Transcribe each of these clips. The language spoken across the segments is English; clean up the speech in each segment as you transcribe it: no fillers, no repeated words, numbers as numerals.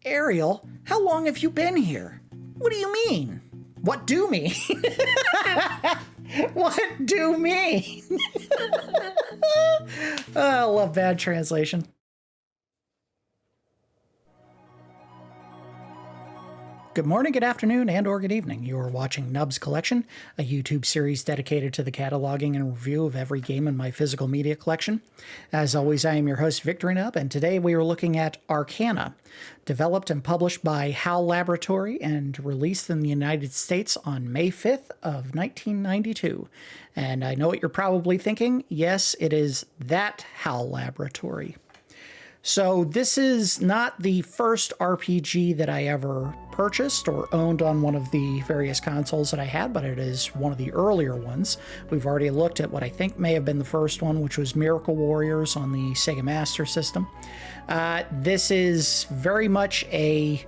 Ariel, how long have you been here? What do you mean? What do mean? What do mean? I love bad translation. Good morning, good afternoon, and or good evening. You are watching Nub's Collection, a YouTube series dedicated to the cataloging and review of every game in my physical media collection. As always, I am your host, Victory Nub, and today we are looking at Arcana, developed and published by HAL Laboratory and released in the United States on May 5th of 1992. And I know what you're probably thinking. Yes, it is that HAL Laboratory. So this is not the first RPG that I ever purchased or owned on one of the various consoles that I had, but it is one of the earlier ones. We've already looked at what I think may have been the first one, which was Miracle Warriors on the Sega Master System. This is very much a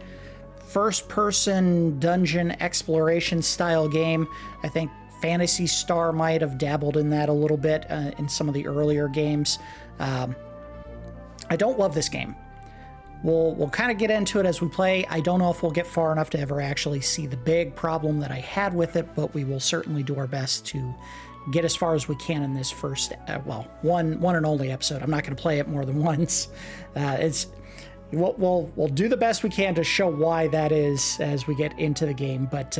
first-person dungeon exploration style game. I think Phantasy Star might have dabbled in that a little bit in some of the earlier games. I don't love this game. We'll kind of get into it as we play. I don't know if we'll get far enough to ever actually see the big problem that I had with it, but we will certainly do our best to get as far as we can in this first, one and only episode. I'm not going to play it more than once. We'll do the best we can to show why that is as we get into the game, but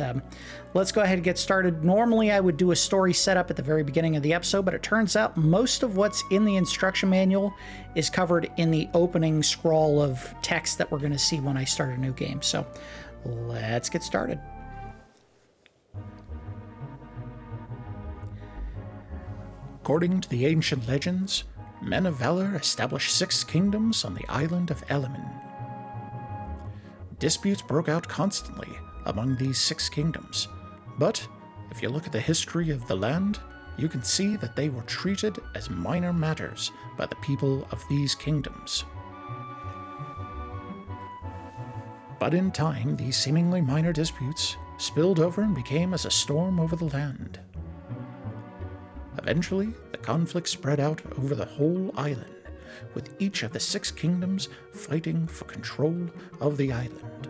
let's go ahead and get started. Normally I would do a story setup at the very beginning of the episode, but it turns out most of what's in the instruction manual is covered in the opening scroll of text that we're going to see when I start a new game. So let's get started. According to the ancient legends, men of valor established 6 kingdoms on the island of Elemen. Disputes broke out constantly among these 6 kingdoms, but if you look at the history of the land, you can see that they were treated as minor matters by the people of these kingdoms. But in time, these seemingly minor disputes spilled over and became as a storm over the land. Eventually, the conflict spread out over the whole island, with each of the 6 kingdoms fighting for control of the island.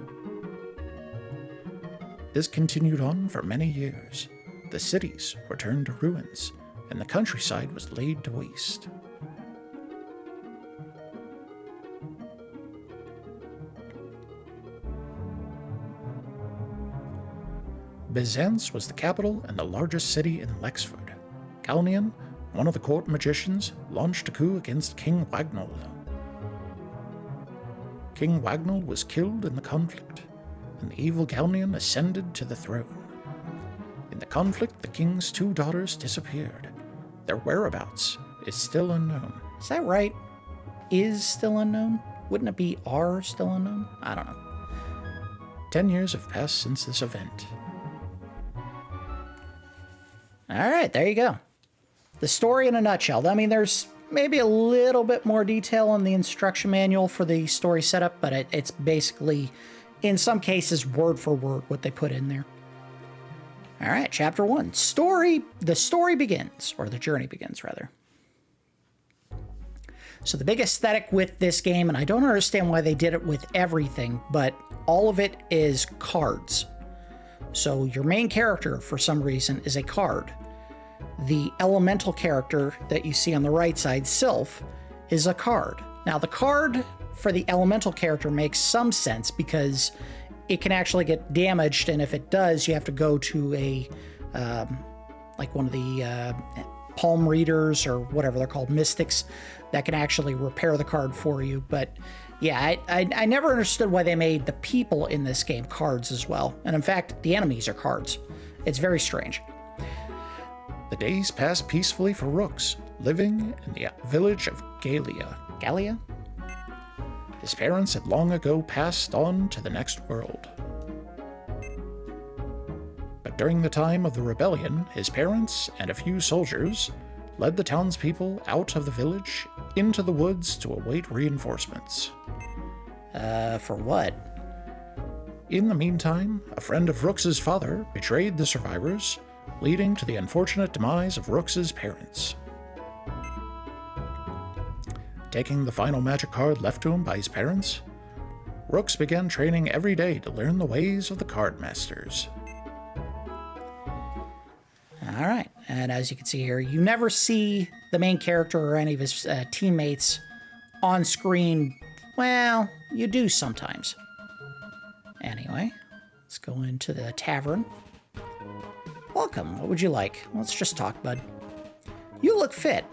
This continued on for many years. The cities were turned to ruins, and the countryside was laid to waste. Byzance was the capital and the largest city in Lexford. Galneon, one of the court magicians, launched a coup against King Wagnall. King Wagnall was killed in the conflict, and the evil Galneon ascended to the throne. In the conflict, the king's 2 daughters disappeared. Their whereabouts is still unknown. Is that right? Is still unknown? Wouldn't it be are still unknown? I don't know. 10 years have passed since this event. All right, there you go. The story in a nutshell. I mean, there's maybe a little bit more detail in the instruction manual for the story setup, but it's basically, in some cases, word for word what they put in there. All right, chapter 1. The story begins, or the journey begins, rather. So the big aesthetic with this game, and I don't understand why they did it with everything, but all of it is cards. So your main character, for some reason, is a card. The elemental character that you see on the right side, Sylph, is a card. Now, the card for the elemental character makes some sense because it can actually get damaged, and if it does, you have to go to a, like one of the palm readers or whatever they're called, mystics, that can actually repair the card for you. But yeah, I never understood why they made the people in this game cards as well. And in fact, the enemies are cards. It's very strange. The days passed peacefully for Rooks, living in the village of Gallia. Gallia? His parents had long ago passed on to the next world. But during the time of the rebellion, his parents and a few soldiers led the townspeople out of the village into the woods to await reinforcements. For what? In the meantime, a friend of Rooks's father betrayed the survivors, leading to the unfortunate demise of Rooks's parents. Taking the final magic card left to him by his parents, Rooks began training every day to learn the ways of the card masters. All right, and as you can see here, you never see the main character or any of his teammates on screen. Well, you do sometimes. Anyway, let's go into the tavern. Welcome, what would you like? Let's just talk, bud. You look fit.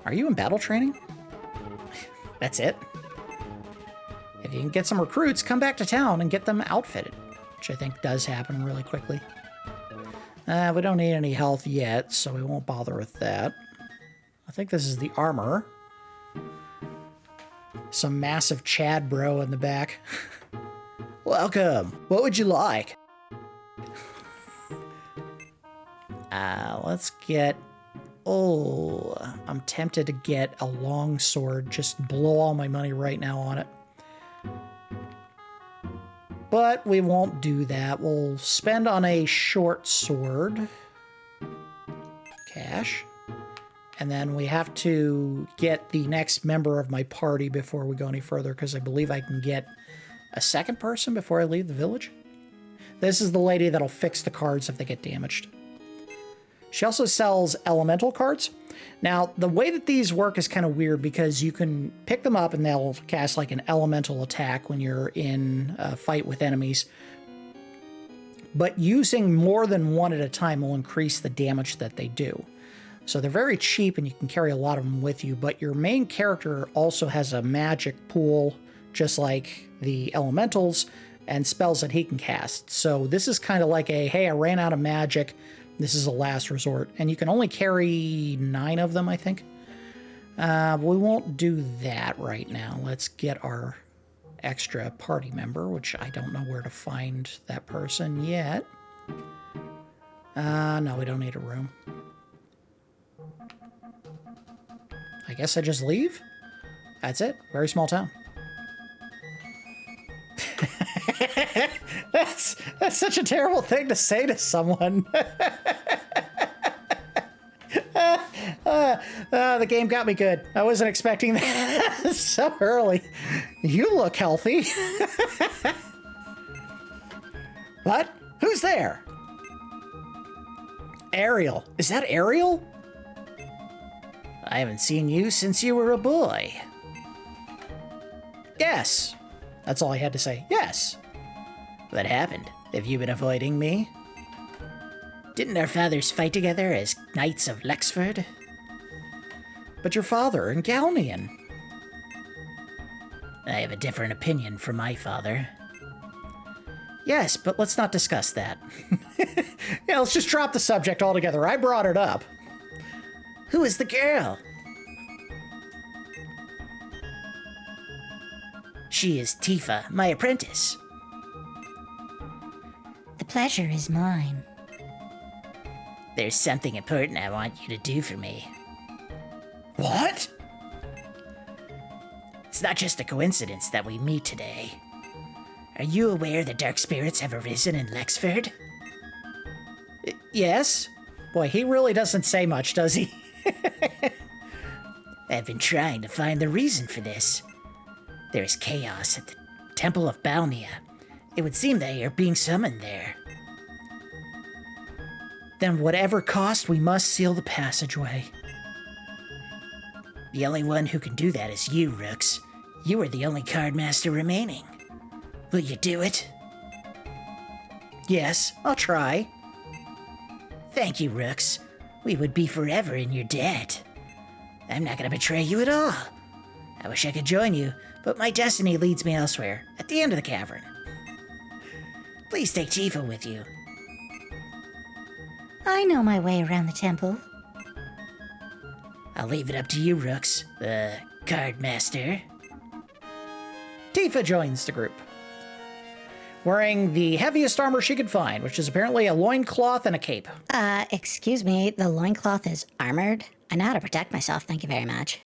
Are you in battle training? That's it. If you can get some recruits, come back to town and get them outfitted, which I think does happen really quickly. We don't need any health yet, so we won't bother with that. I think this is the armor. Some massive Chad bro in the back. Welcome. What would you like? Let's get... Oh, I'm tempted to get a long sword. Just blow all my money right now on it. But we won't do that. We'll spend on a short sword. Cash. And then we have to get the next member of my party before we go any further, because I believe I can get a second person before I leave the village. This is the lady that'll fix the cards if they get damaged. She also sells elemental cards. Now, the way that these work is kind of weird because you can pick them up and they'll cast like an elemental attack when you're in a fight with enemies. But using more than one at a time will increase the damage that they do. So they're very cheap and you can carry a lot of them with you, but your main character also has a magic pool, just like the elementals, and spells that he can cast. So this is kind of like a, hey, I ran out of magic. This is a last resort, and you can only carry 9 of them, I think. We won't do that right now. Let's get our extra party member, which I don't know where to find that person yet. No, we don't need a room. I guess I just leave? That's it. Very small town. That's such a terrible thing to say to someone. The game got me good. I wasn't expecting that so early. You look healthy. What? Who's there? Ariel. Is that Ariel? I haven't seen you since you were a boy. Yes. That's all I had to say. Yes. What happened? Have you been avoiding me? Didn't our fathers fight together as knights of Lexford? But your father and Galneon. I have a different opinion from my father. Yes, but let's not discuss that. Yeah, let's just drop the subject altogether. I brought it up. Who is the girl? She is Teefa, my apprentice. The pleasure is mine. There's something important I want you to do for me. What? It's not just a coincidence that we meet today. Are you aware the dark spirits have arisen in Lexford? Yes? Boy, he really doesn't say much, does he? I've been trying to find the reason for this. There is chaos at the Temple of Balnea. It would seem they are being summoned there. Then whatever cost, we must seal the passageway. The only one who can do that is you, Rooks. You are the only card master remaining. Will you do it? Yes, I'll try. Thank you, Rooks. We would be forever in your debt. I'm not going to betray you at all. I wish I could join you, but my destiny leads me elsewhere, at the end of the cavern. Please take Teefa with you. I know my way around the temple. I'll leave it up to you, Rooks, the card master. Teefa joins the group, wearing the heaviest armor she could find, which is apparently a loincloth and a cape. Excuse me, the loincloth is armored? I know how to protect myself, thank you very much.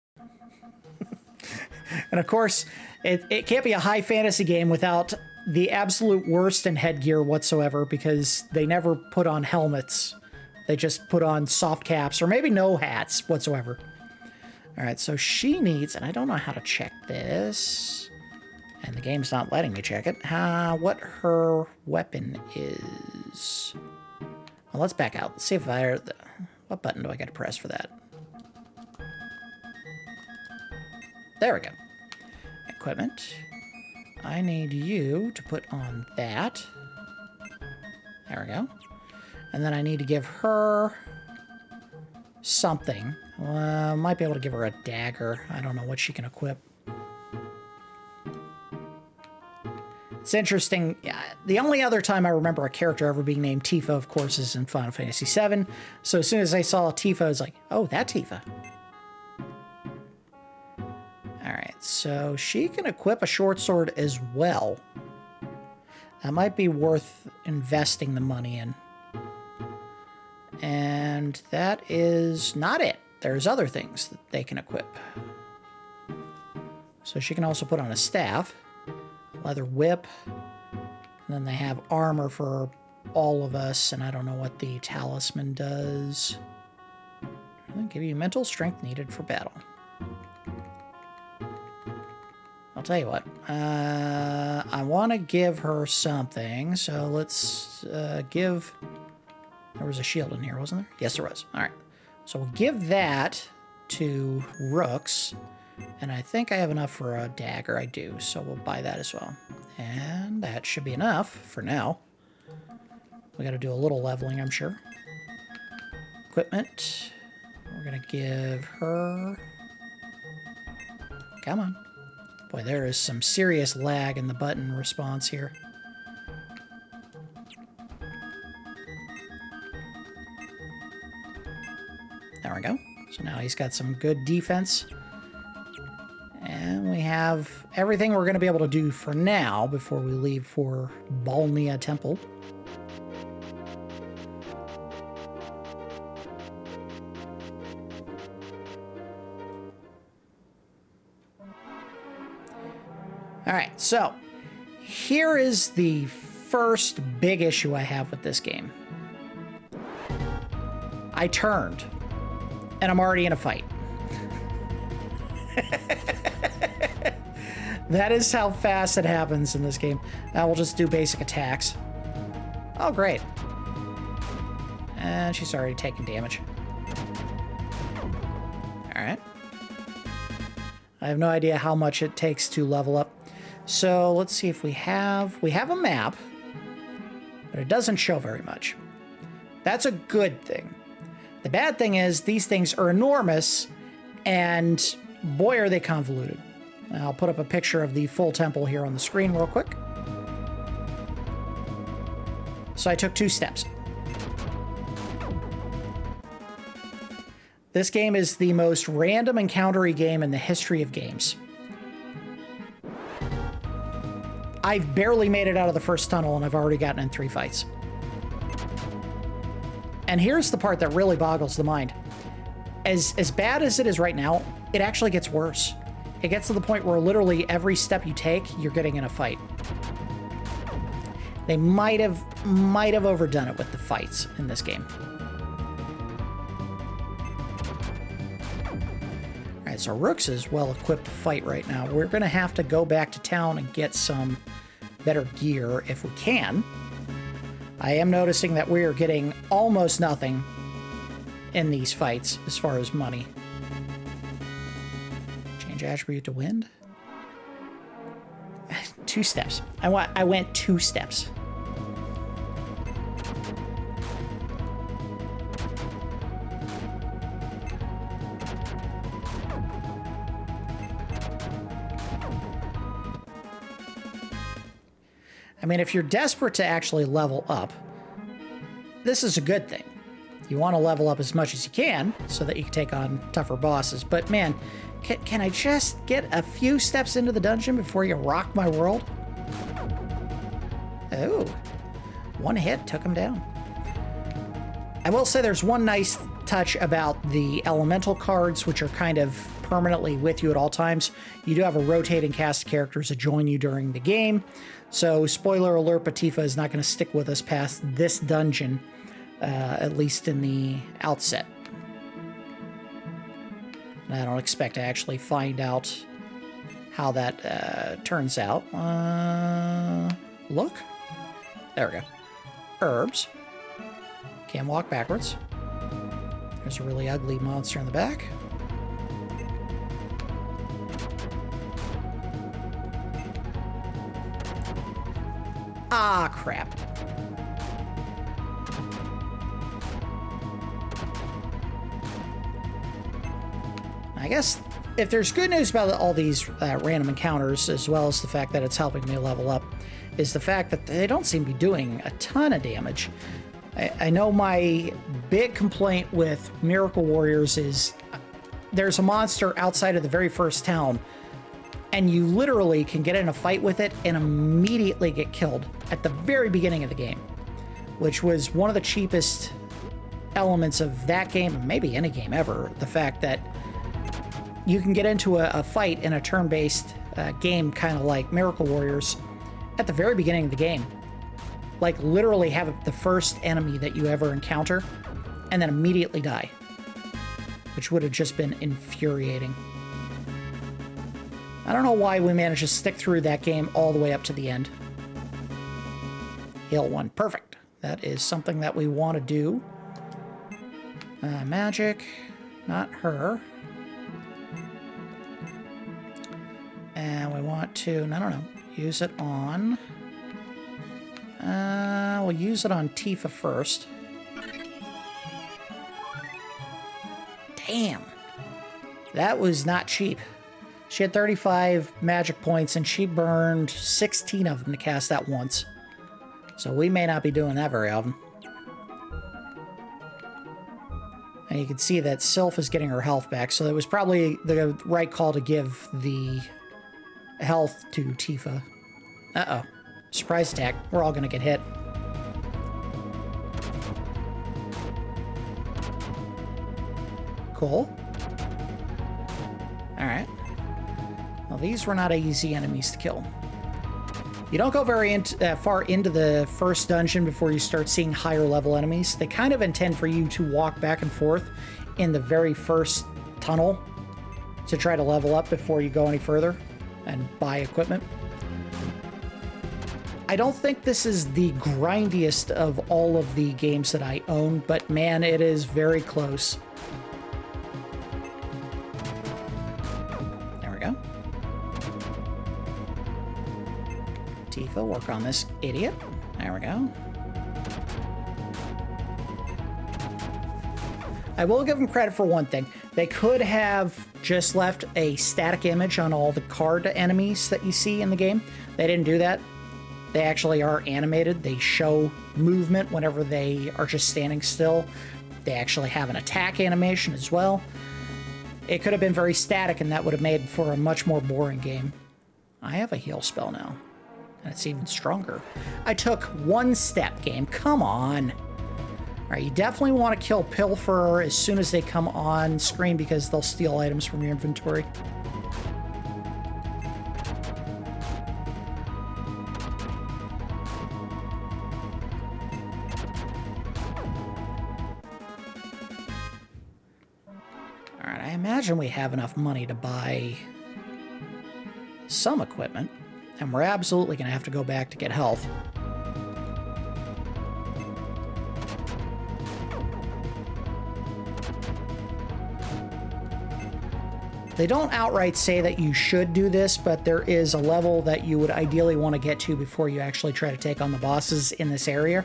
And of course, it can't be a high fantasy game without the absolute worst in headgear whatsoever, because they never put on helmets. They just put on soft caps, or maybe no hats whatsoever. All right, so she needs, and I don't know how to check this. And the game's not letting me check it. What her weapon is. Well, let's back out. Let's see if what button do I got to press for that? There we go. Equipment. I need you to put on that. There we go. And then I need to give her something. Might be able to give her a dagger. I don't know what she can equip. It's interesting. The only other time I remember a character ever being named Teefa, of course, is in Final Fantasy VII. So as soon as I saw Teefa, I was like, oh, that Teefa. All right, so she can equip a short sword as well. That might be worth investing the money in. And that is not it. There's other things that they can equip. So she can also put on a staff, leather whip, and then they have armor for all of us, and I don't know what the talisman does. It'll give you mental strength needed for battle. I'll tell you what, I want to give her something, so let's give... There was a shield in here, wasn't there? Yes, there was. All right. So we'll give that to Rooks, and I think I have enough for a dagger. I do, so we'll buy that as well. And that should be enough for now. We got to do a little leveling, I'm sure. Equipment. We're going to give her... Come on. Boy, there is some serious lag in the button response here. There we go. So now he's got some good defense. And we have everything we're going to be able to do for now before we leave for Balnia Temple. All right, so here is the first big issue I have with this game. I turned, and I'm already in a fight. That is how fast it happens in this game. Now we'll just do basic attacks. Oh, great. And she's already taking damage. All right. I have no idea how much it takes to level up. So let's see if we have a map, but it doesn't show very much. That's a good thing. The bad thing is these things are enormous, and boy, are they convoluted. I'll put up a picture of the full temple here on the screen real quick. So I took 2 steps. This game is the most random encountery game in the history of games. I've barely made it out of the first tunnel, and I've already gotten in 3 fights. And here's the part that really boggles the mind. As bad as it is right now, it actually gets worse. It gets to the point where literally every step you take, you're getting in a fight. They might have overdone it with the fights in this game. All right, so Rooks is well equipped to fight right now. We're going to have to go back to town and get some better gear if we can. I am noticing that we are getting almost nothing in these fights as far as money. Change attribute to wind. 2 steps. I went 2 steps. I mean, if you're desperate to actually level up, this is a good thing. You want to level up as much as you can so that you can take on tougher bosses. But man, can I just get a few steps into the dungeon before you rock my world? Oh, 1 hit took him down. I will say there's one nice touch about the elemental cards, which are kind of permanently with you at all times. You do have a rotating cast of characters that join you during the game. So, spoiler alert, but Teefa is not going to stick with us past this dungeon, at least in the outset. And I don't expect to actually find out how that turns out. Look. There we go. Herbs. Can't walk backwards. There's a really ugly monster in the back. Ah, crap. I guess if there's good news about all these random encounters, as well as the fact that it's helping me level up, is the fact that they don't seem to be doing a ton of damage. I know my big complaint with Miracle Warriors is there's a monster outside of the very first town, and you literally can get in a fight with it and immediately get killed at the very beginning of the game, which was one of the cheapest elements of that game, maybe any game ever. The fact that you can get into a fight in a turn-based game, kind of like Miracle Warriors, at the very beginning of the game. Like, literally have the first enemy that you ever encounter, and then immediately die. Which would have just been infuriating. I don't know why we managed to stick through that game all the way up to the end. Heal 1. Perfect. That is something that we want to do. Magic. Not her. And we want to, I don't know, use it on... we'll use it on Teefa first. Damn. That was not cheap. She had 35 magic points, and she burned 16 of them to cast that once. So we may not be doing that very often. And you can see that Sylph is getting her health back, so it was probably the right call to give the health to Teefa. Uh-oh. Surprise attack. We're all gonna get hit. Cool. Alright. Well, these were not easy enemies to kill. You don't go very far into the first dungeon before you start seeing higher level enemies. They kind of intend for you to walk back and forth in the very first tunnel to try to level up before you go any further and buy equipment. I don't think this is the grindiest of all of the games that I own, but man, it is very close. There we go. Teefa, work on this idiot. There we go. I will give them credit for one thing. They could have just left a static image on all the card enemies that you see in the game. They didn't do that. They actually are animated. They show movement whenever they are just standing still. They actually have an attack animation as well. It could have been very static, and that would have made for a much more boring game. I have a heal spell now, and it's even stronger. I took one step, game. Come on. All right, you definitely want to kill Pilferer as soon as they come on screen because they'll steal items from your inventory. I imagine we have enough money to buy some equipment, and we're absolutely going to have to go back to get health. They don't outright say that you should do this, but there is a level that you would ideally want to get to before you actually try to take on the bosses in this area.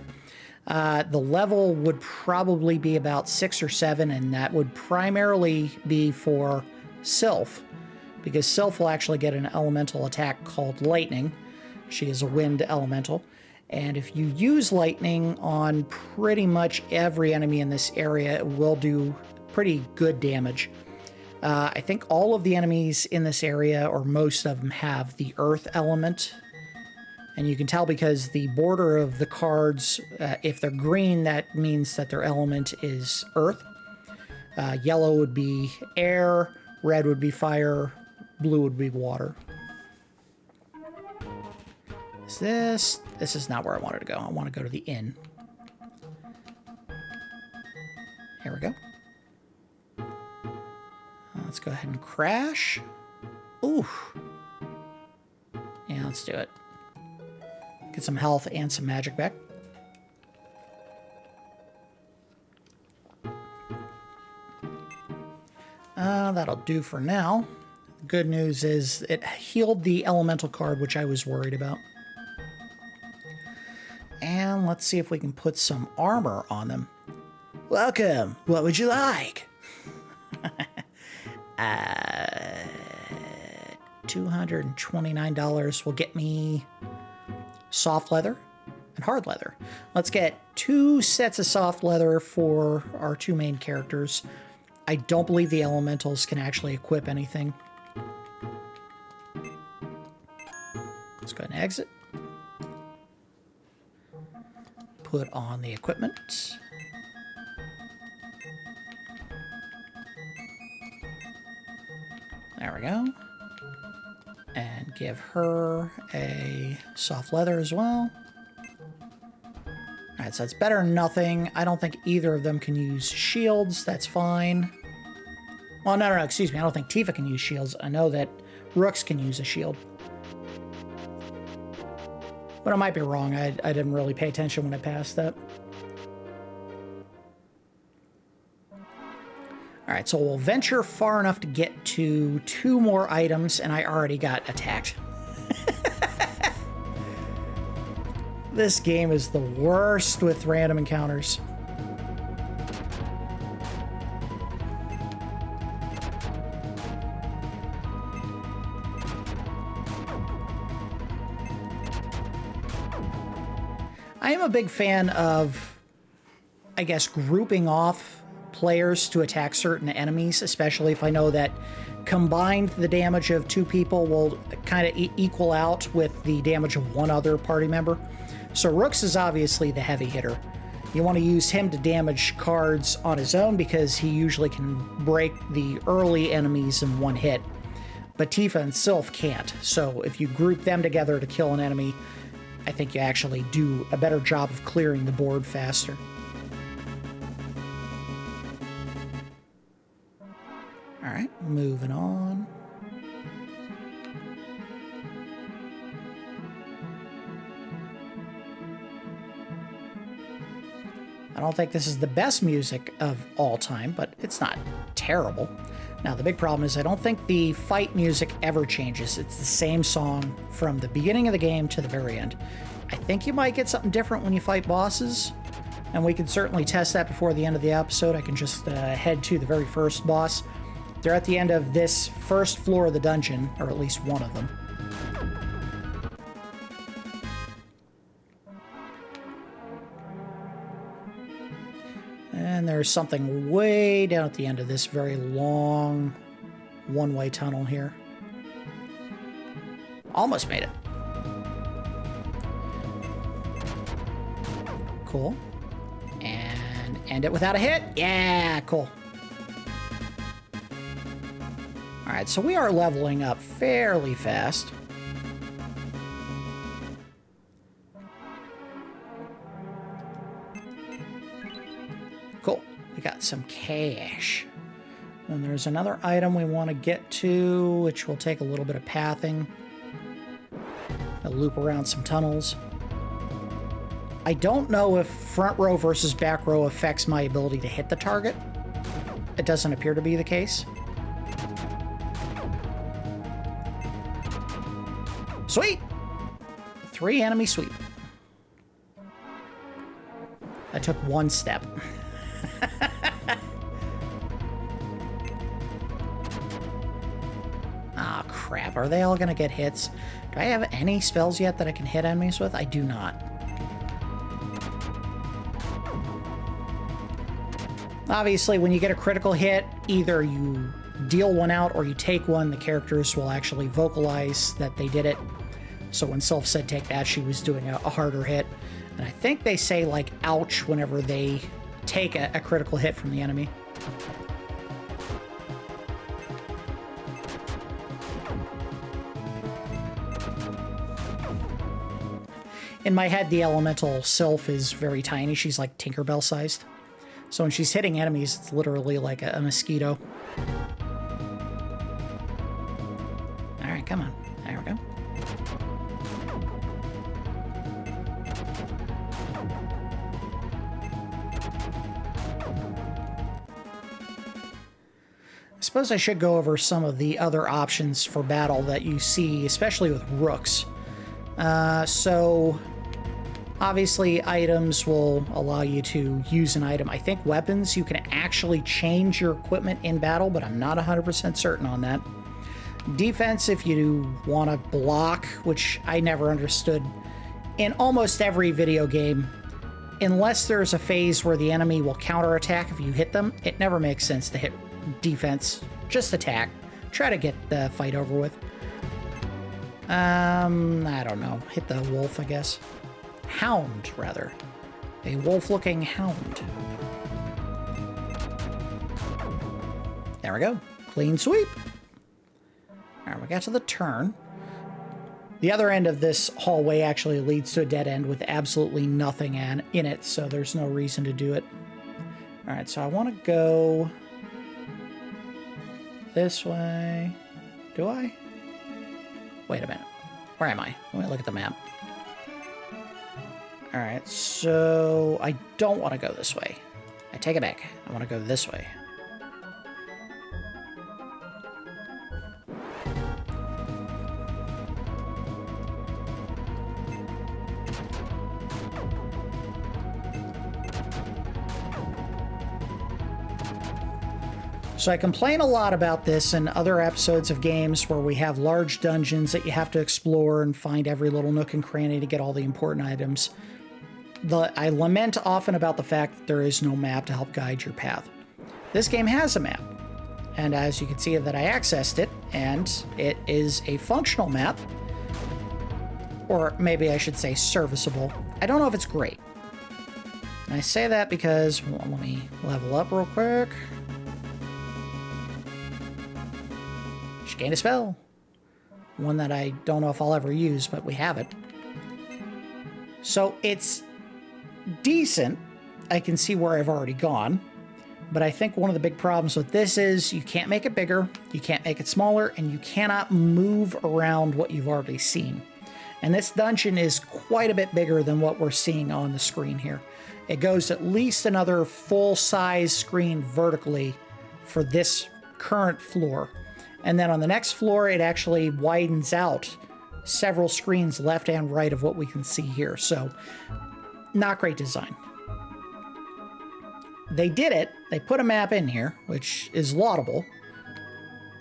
The level would probably be about 6 or 7, and that would primarily be for Sylph, because Sylph will actually get an elemental attack called Lightning. She is a wind elemental, and if you use Lightning on pretty much every enemy in this area, it will do pretty good damage. I think all of the enemies in this area, or most of them, have the Earth element. And you can tell because the border of the cards, if they're green, that means that their element is Earth. Yellow would be air, red would be fire, blue would be water. Is this? This is not where I wanted to go. I want to go to the inn. Here we go. Let's go ahead and crash. Ooh. let's do it. Get some health and some magic back. That'll do for now. Good news is it healed the elemental card, which I was worried about. And let's see if we can put some armor on them. Welcome. What would you like? $229 will get me soft leather and hard leather. Let's get 2 sets of soft leather for our 2 main characters. I don't believe the elementals can actually equip anything. Let's go ahead and exit. Put on the equipment. There we go. And give her a soft leather as well. Alright, so it's better than nothing. I don't think either of them can use shields. That's fine. Well, no, excuse me. I don't think Teefa can use shields. I know that Rooks can use a shield. But I might be wrong. I didn't really pay attention when I passed that. Alright, so we'll venture far enough to get to 2 more items, and I already got attacked. This game is the worst with random encounters. I am a big fan of, I guess, grouping off players to attack certain enemies, especially if I know that combined the damage of 2 people will kind of equal out with the damage of 1 other party member. So Rooks is obviously the heavy hitter. You want to use him to damage cards on his own because he usually can break the early enemies in 1 hit. But Teefa and Sylph can't, so if you group them together to kill an enemy, I think you actually do a better job of clearing the board faster. Alright, moving on. I don't think this is the best music of all time, but it's not terrible. Now, the big problem is I don't think the fight music ever changes. It's the same song from the beginning of the game to the very end. I think you might get something different when you fight bosses, and we can certainly test that before the end of the episode. I can just head to the very first boss. They're at the end of this first floor of the dungeon, or at least one of them. And there's something way down at the end of this very long one-way tunnel here. Almost made it. Cool. And end it without a hit. Yeah, cool. Alright, so we are leveling up fairly fast. Cool. We got some cash. And there's another item we want to get to, which will take a little bit of pathing. A loop around some tunnels. I don't know if front row versus back row affects my ability to hit the target. It doesn't appear to be the case. Sweet! 3 enemy sweep. I took 1 step. Ah, crap. Are they all gonna get hits? Do I have any spells yet that I can hit enemies with? I do not. Obviously, when you get a critical hit, either you deal 1 out or you take 1. The characters will actually vocalize that they did it. So when Sylph said take that, she was doing a harder hit. And I think they say, like, ouch whenever they take a critical hit from the enemy. In my head, the elemental Sylph is very tiny. She's like Tinkerbell sized. So when she's hitting enemies, it's literally like a mosquito. Alright, come on. There we go. suppose I should go over some of the other options for battle that you see, especially with Rooks. So obviously items will allow you to use an item. I think weapons, you can actually change your equipment in battle, but I'm not 100% certain on that. Defense, if you want to block, which I never understood. In almost every video game, unless there's a phase where the enemy will counterattack if you hit them, it never makes sense to hit defense. Just attack. Try to get the fight over with. I don't know. Hit the wolf, I guess. Hound, rather. A wolf-looking hound. There we go. Clean sweep. All right, we got to the turn. The other end of this hallway actually leads to a dead end with absolutely nothing in it, so there's no reason to do it. All right, so I want to go this way. Do I? Wait a minute. Where am I? Let me look at the map. All right, so I don't want to go this way. I take it back. I want to go this way. So I complain a lot about this in other episodes of games where we have large dungeons that you have to explore and find every little nook and cranny to get all the important items. I lament often about the fact that there is no map to help guide your path. This game has a map, and as you can see that I accessed it, and it is a functional map, or maybe I should say serviceable. I don't know if it's great. And I say that because, well, let me level up real quick. Gain a spell. One that I don't know if I'll ever use, but we have it. So it's decent. I can see where I've already gone. But I think one of the big problems with this is you can't make it bigger, you can't make it smaller, and you cannot move around what you've already seen. And this dungeon is quite a bit bigger than what we're seeing on the screen here. It goes at least another full-size screen vertically for this current floor. And then on the next floor, it actually widens out several screens left and right of what we can see here. So, not great design. They did it. They put a map in here, which is laudable.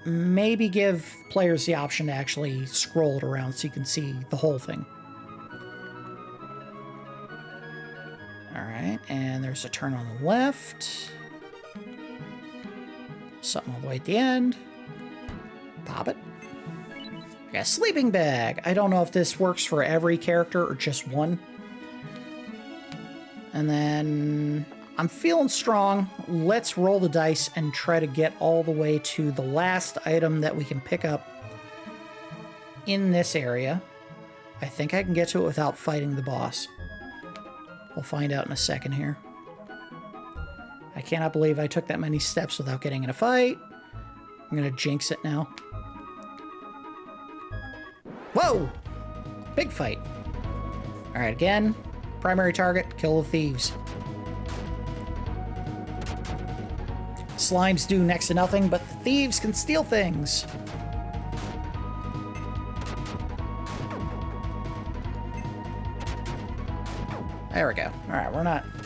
Maybe give players the option to actually scroll it around so you can see the whole thing. All right, and there's a turn on the left. Something all the way at the end. Pop it. I got a sleeping bag. I don't know if this works for every character or just one. And then I'm feeling strong. Let's roll the dice and try to get all the way to the last item that we can pick up in this area. I think I can get to it without fighting the boss. We'll find out in a second here. I cannot believe I took that many steps without getting in a fight. I'm going to jinx it now. Whoa! Big fight. All right, again, primary target, kill the thieves. Slimes do next to nothing, but the thieves can steal things. There we go. All right,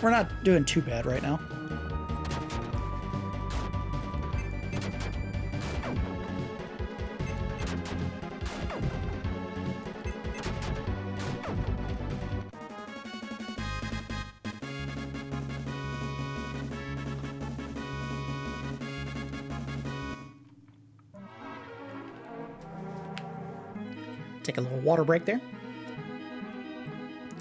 we're not doing too bad right now. Take a little water break there.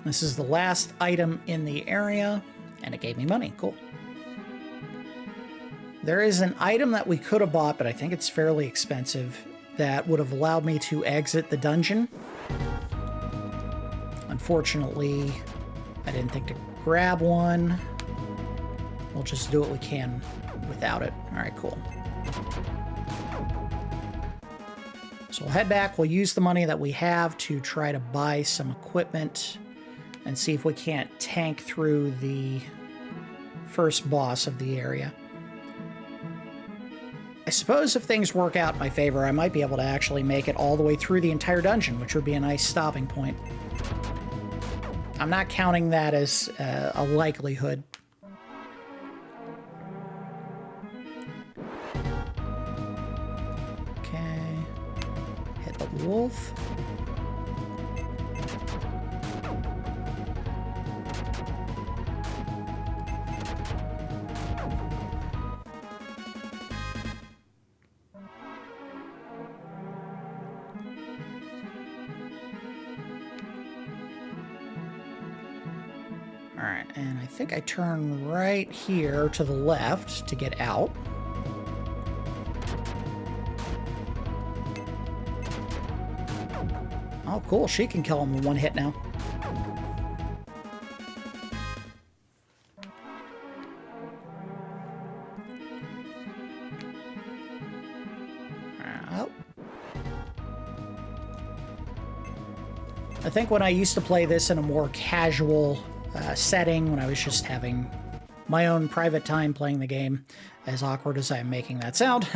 This is the last item in the area, and it gave me money. Cool. There is an item that we could have bought, but I think it's fairly expensive, that would have allowed me to exit the dungeon. Unfortunately, I didn't think to grab one. We'll just do what we can without it. All right, cool. So we'll head back. We'll use the money that we have to try to buy some equipment and see if we can't tank through the first boss of the area. I suppose if things work out in my favor, I might be able to actually make it all the way through the entire dungeon, which would be a nice stopping point. I'm not counting that as a likelihood. Okay. Hit the wolf. Alright, and I think I turn right here to the left to get out. Oh, cool. She can kill him in one hit now. Oh. I think when I used to play this in a more casual setting, when I was just having my own private time playing the game, as awkward as I'm making that sound,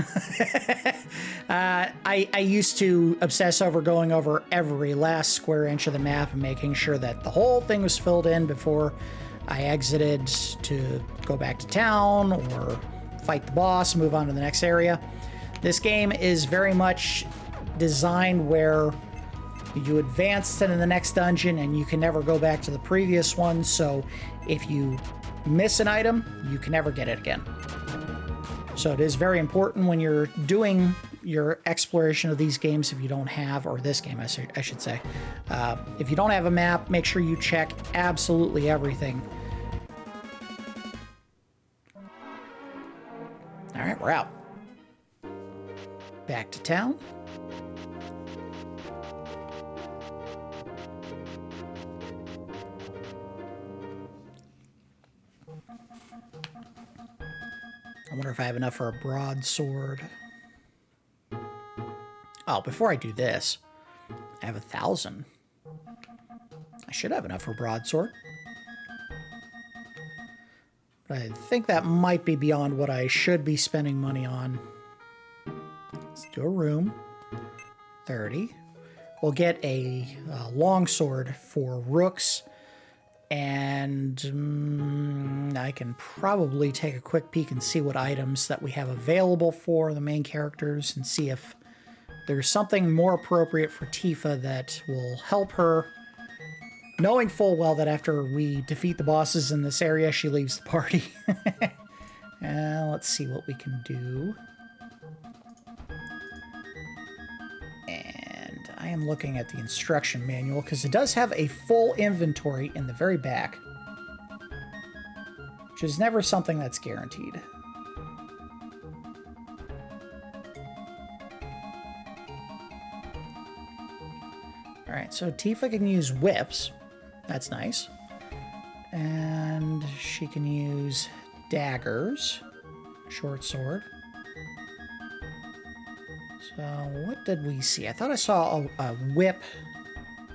I used to obsess over going over every last square inch of the map and making sure that the whole thing was filled in before I exited to go back to town or fight the boss, move on to the next area. This game is very much designed where you advance to the next dungeon and you can never go back to the previous one, so if you miss an item, you can never get it again. So it is very important when you're doing your exploration of these games, if you don't have, or this game I should say, if you don't have a map, make sure you check absolutely everything. Alright, we're out. Back to town. I wonder if I have enough for a broadsword. Oh, before I do this, I have 1,000. I should have enough for a broadsword. But I think that might be beyond what I should be spending money on. Let's do a room. 30. We'll get a longsword for Rooks. And I can probably take a quick peek and see what items that we have available for the main characters and see if there's something more appropriate for Teefa that will help her, knowing full well that after we defeat the bosses in this area, she leaves the party. Let's see what we can do. And I am looking at the instruction manual because it does have a full inventory in the very back, which is never something that's guaranteed. Alright, so Teefa can use whips. That's nice. And she can use daggers. Short sword. So what did we see? I thought I saw a whip.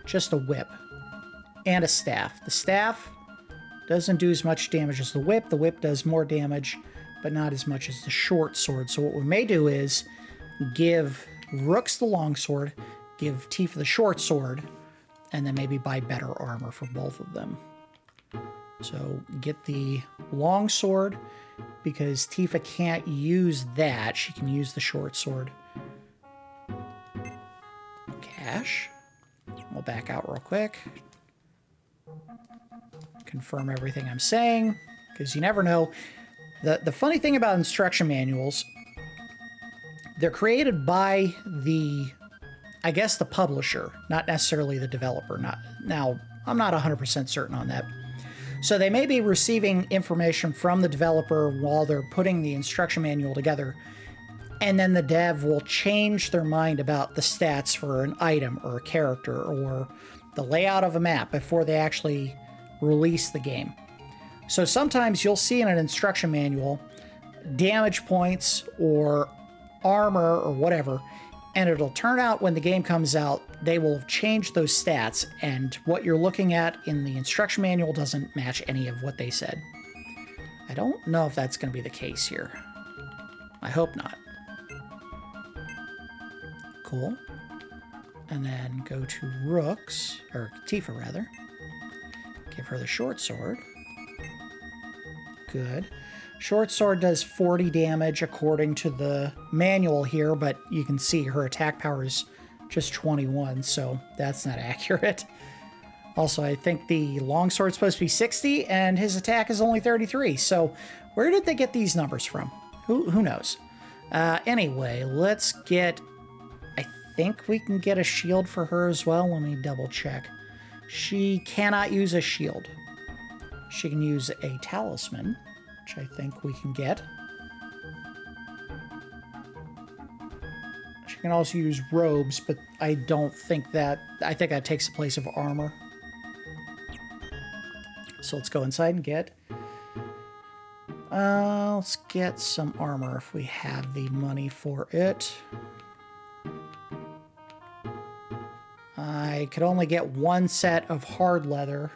Just a whip. And a staff. The staff doesn't do as much damage as the whip. The whip does more damage, but not as much as the short sword. So what we may do is give Rooks the longsword, give Teefa the short sword, and then maybe buy better armor for both of them. So get the longsword, because Teefa can't use that. She can use the short sword. Cash. We'll back out real quick. Confirm everything I'm saying, because you never know. The funny thing about instruction manuals, they're created by the, I guess, the publisher, not necessarily the developer. Now, I'm not 100% certain on that. So they may be receiving information from the developer while they're putting the instruction manual together, and then the dev will change their mind about the stats for an item or a character or the layout of a map before they actually release the game. So sometimes you'll see in an instruction manual damage points or armor or whatever, and it'll turn out when the game comes out, they will have changed those stats, and what you're looking at in the instruction manual doesn't match any of what they said. I don't know if that's going to be the case here. I hope not. Cool. And then go to Rooks, or Teefa rather. Give her the short sword. Good. Short sword does 40 damage according to the manual here, but you can see her attack power is just 21, so that's not accurate. Also, I think the longsword's supposed to be 60, and his attack is only 33, so where did they get these numbers from? Who knows? Anyway, let's get... I think we can get a shield for her as well. Let me double check. She cannot use a shield. She can use a talisman, which I think we can get. She can also use robes, but I don't think that... I think that takes the place of armor. So let's go inside and get... let's get some armor if we have the money for it. I could only get one set of hard leather.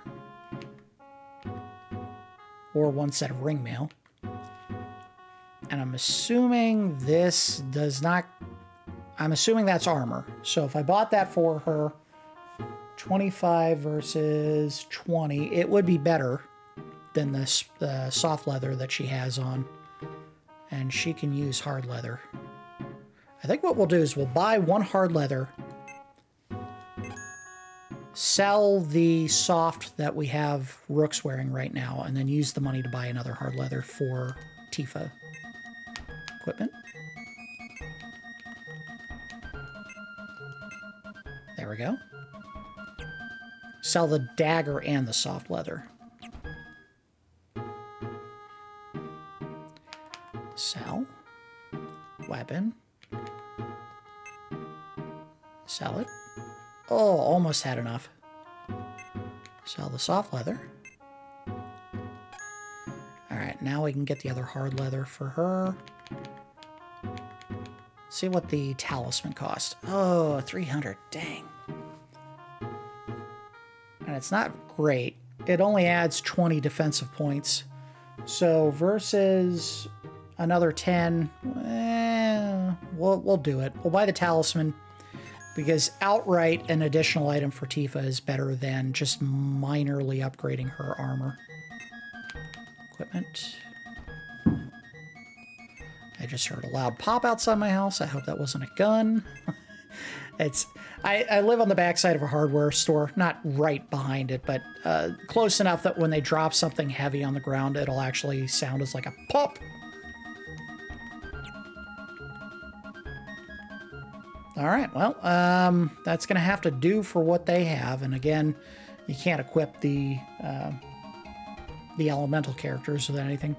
Or one set of ringmail. And I'm assuming this does not... I'm assuming that's armor. So if I bought that for her, 25 versus 20, it would be better than this soft leather that she has on. And she can use hard leather. I think what we'll do is we'll buy one hard leather, sell the soft that we have Rooks wearing right now, and then use the money to buy another hard leather for Teefa. Equipment. There we go. Sell the dagger and the soft leather. Sell. Weapon. Sell it. Oh, almost had enough. Sell the soft leather. Alright, now we can get the other hard leather for her. See what the talisman cost. Oh, 300. Dang. And it's not great. It only adds 20 defensive points. So versus another 10, we'll do it. We'll buy the talisman because outright an additional item for Teefa is better than just minorly upgrading her armor. Equipment. I just heard a loud pop outside my house. I hope that wasn't a gun. I live on the backside of a hardware store, not right behind it, but close enough that when they drop something heavy on the ground, it'll actually sound as like a pop. All right, well, that's going to have to do for what they have. And again, you can't equip the elemental characters with anything.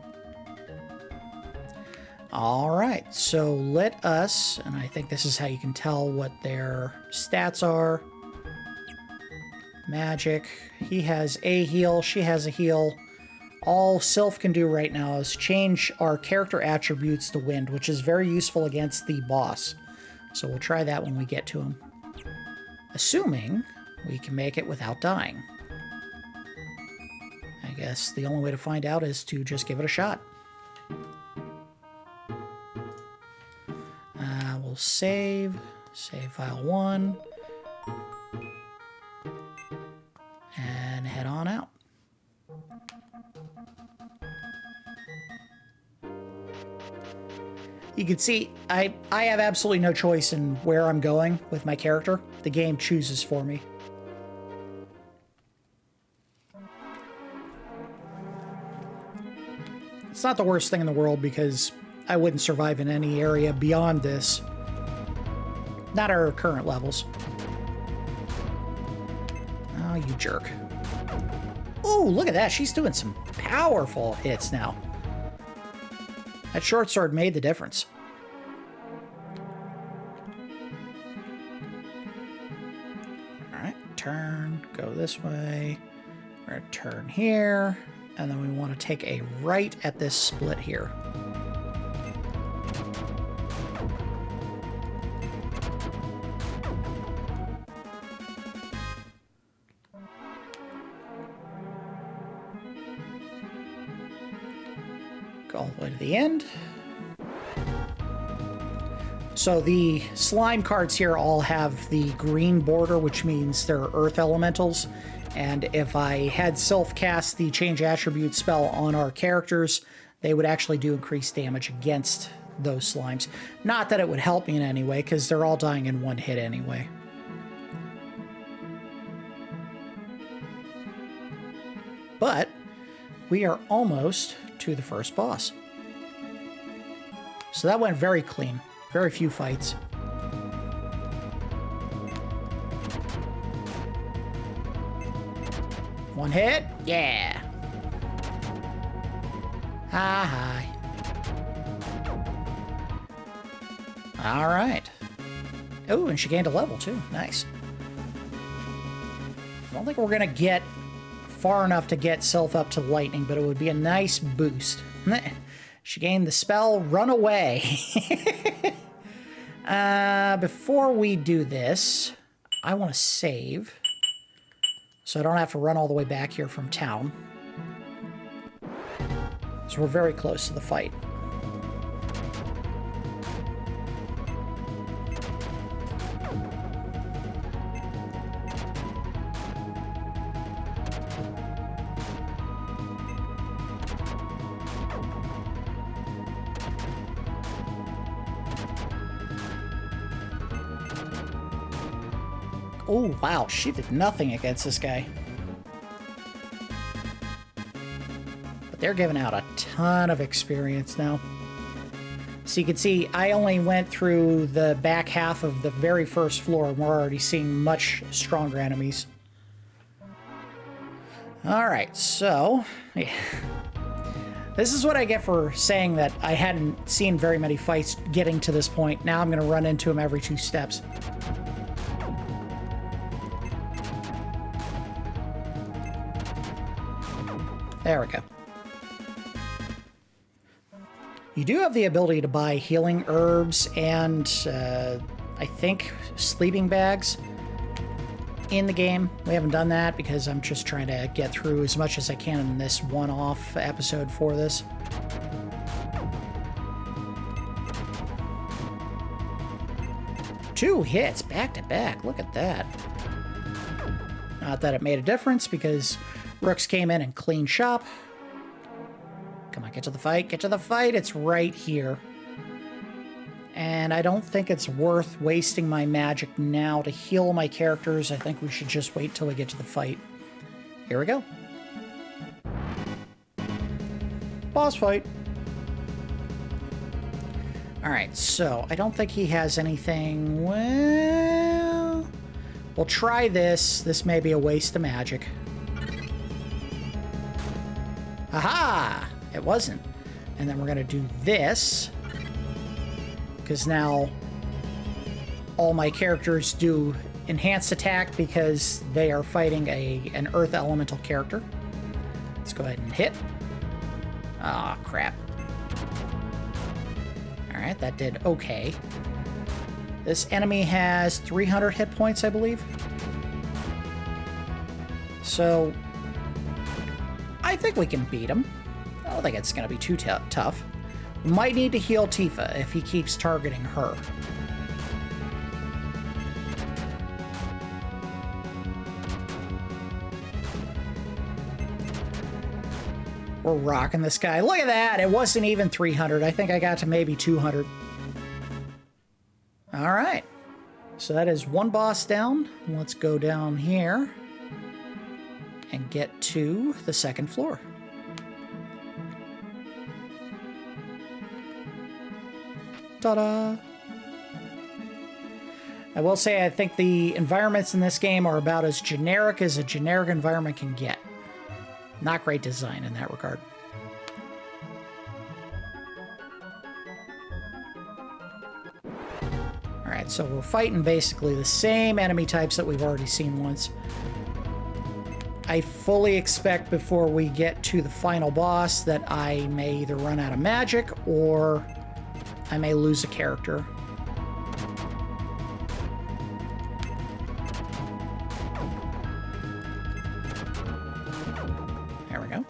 All right, so let us, and I think this is how you can tell what their stats are. Magic, he has a heal, she has a heal. All Sylph can do right now is change our character attributes to wind, which is very useful against the boss. So we'll try that when we get to him. Assuming we can make it without dying. I guess the only way to find out is to just give it a shot. We'll save file 1, and head on out. You can see I have absolutely no choice in where I'm going with my character. The game chooses for me. It's not the worst thing in the world because I wouldn't survive in any area beyond this. Not our current levels. Oh, you jerk. Ooh, look at that. She's doing some powerful hits now. That short sword made the difference. Alright, turn, go this way. We're going to turn here. And then we want to take a right at this split here. Go all the way to the end. So the slime cards here all have the green border, which means they're earth elementals. And if I had self-cast the change attribute spell on our characters, they would actually do increased damage against those slimes. Not that it would help me in any way, because they're all dying in one hit anyway. But we are almost to the first boss. So that went very clean. Very few fights. One hit? Yeah. Hi. All right. Oh, and she gained a level too. Nice. I don't think we're going to get far enough to get Sylph up to lightning, but it would be a nice boost. She gained the spell Run Away. Before we do this, I want to save so I don't have to run all the way back here from town. So we're very close to the fight. Oh, wow, she did nothing against this guy. But they're giving out a ton of experience now. So you can see, I only went through the back half of the very first floor, and we're already seeing much stronger enemies. Alright, so... yeah. This is what I get for saying that I hadn't seen very many fights getting to this point. Now I'm going to run into them every 2 steps. There we go. You do have the ability to buy healing herbs and, I think, sleeping bags in the game. We haven't done that because I'm just trying to get through as much as I can in this one-off episode for this. Two hits back to back. Look at that. Not that it made a difference because Rooks came in and cleaned shop. Come on, get to the fight. Get to the fight. It's right here. And I don't think it's worth wasting my magic now to heal my characters. I think we should just wait till we get to the fight. Here we go. Boss fight. Alright, so I don't think he has anything. Well, we'll try this. This may be a waste of magic. Aha! It wasn't. And then we're going to do this. Because now all my characters do enhanced attack because they are fighting an earth elemental character. Let's go ahead and hit. Ah, crap. Alright, that did okay. This enemy has 300 hit points, I believe. So I think we can beat him. I don't think it's going to be too tough. We might need to heal Teefa if he keeps targeting her. We're rocking this guy. Look at that! It wasn't even 300. I think I got to maybe 200. Alright. So that is one boss down. Let's go down here and get to the second floor. Ta-da! I will say I think the environments in this game are about as generic as a generic environment can get. Not great design in that regard. Alright, so we're fighting basically the same enemy types that we've already seen once. I fully expect before we get to the final boss that I may either run out of magic or I may lose a character. There we go.